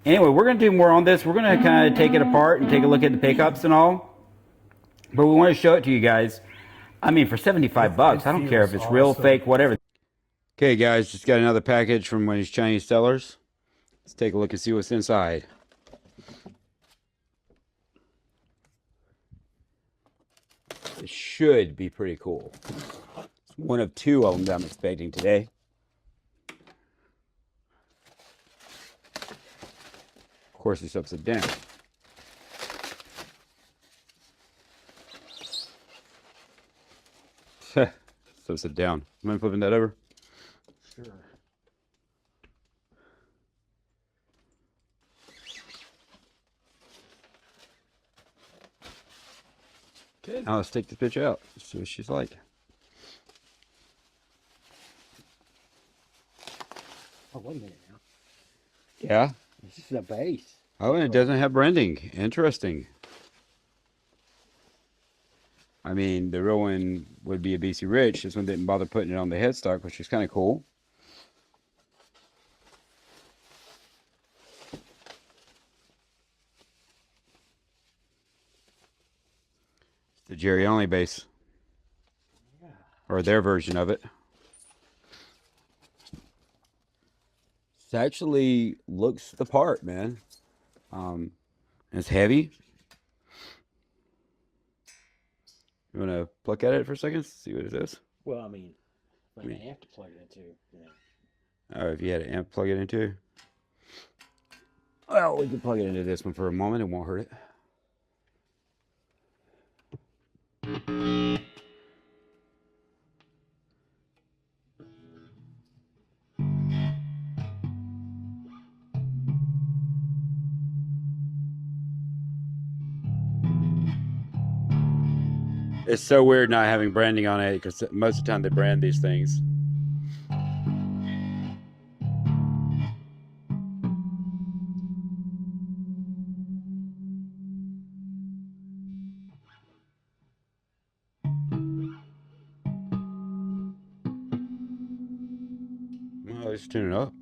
Anyway, we're going to do more on this. We're going to kind of take it apart and take a look at the pickups and all. But we want to show it to you guys. I mean, for 75 bucks, I don't care if it's real, fake, whatever. Okay, guys, just got another package from one of these Chinese sellers. Let's take a look and see what's inside. It should be pretty cool. It's one of two of them that I'm expecting today. Of course, it's upside down. It's upside down. Mind flipping that over? Sure. Okay, now let's take the pitch out. See what she's like. Oh, wait a minute now. Yeah. This is a bass. Oh, and it doesn't have branding. Interesting. I mean, the real one would be a BC Rich. This one didn't bother putting it on the headstock, which is kind of cool. The Jerry Only bass. Yeah. Or their version of it. It actually looks the part, man. It's heavy. You want to pluck at it for a second? See what it is? Well, I mean, if I have to plug it into, yeah. Oh, if you had an amp to plug it into? Well, we can plug it into this one for a moment. It won't hurt it. It's so weird not having branding on it because most of the time they brand these things. just tune it up.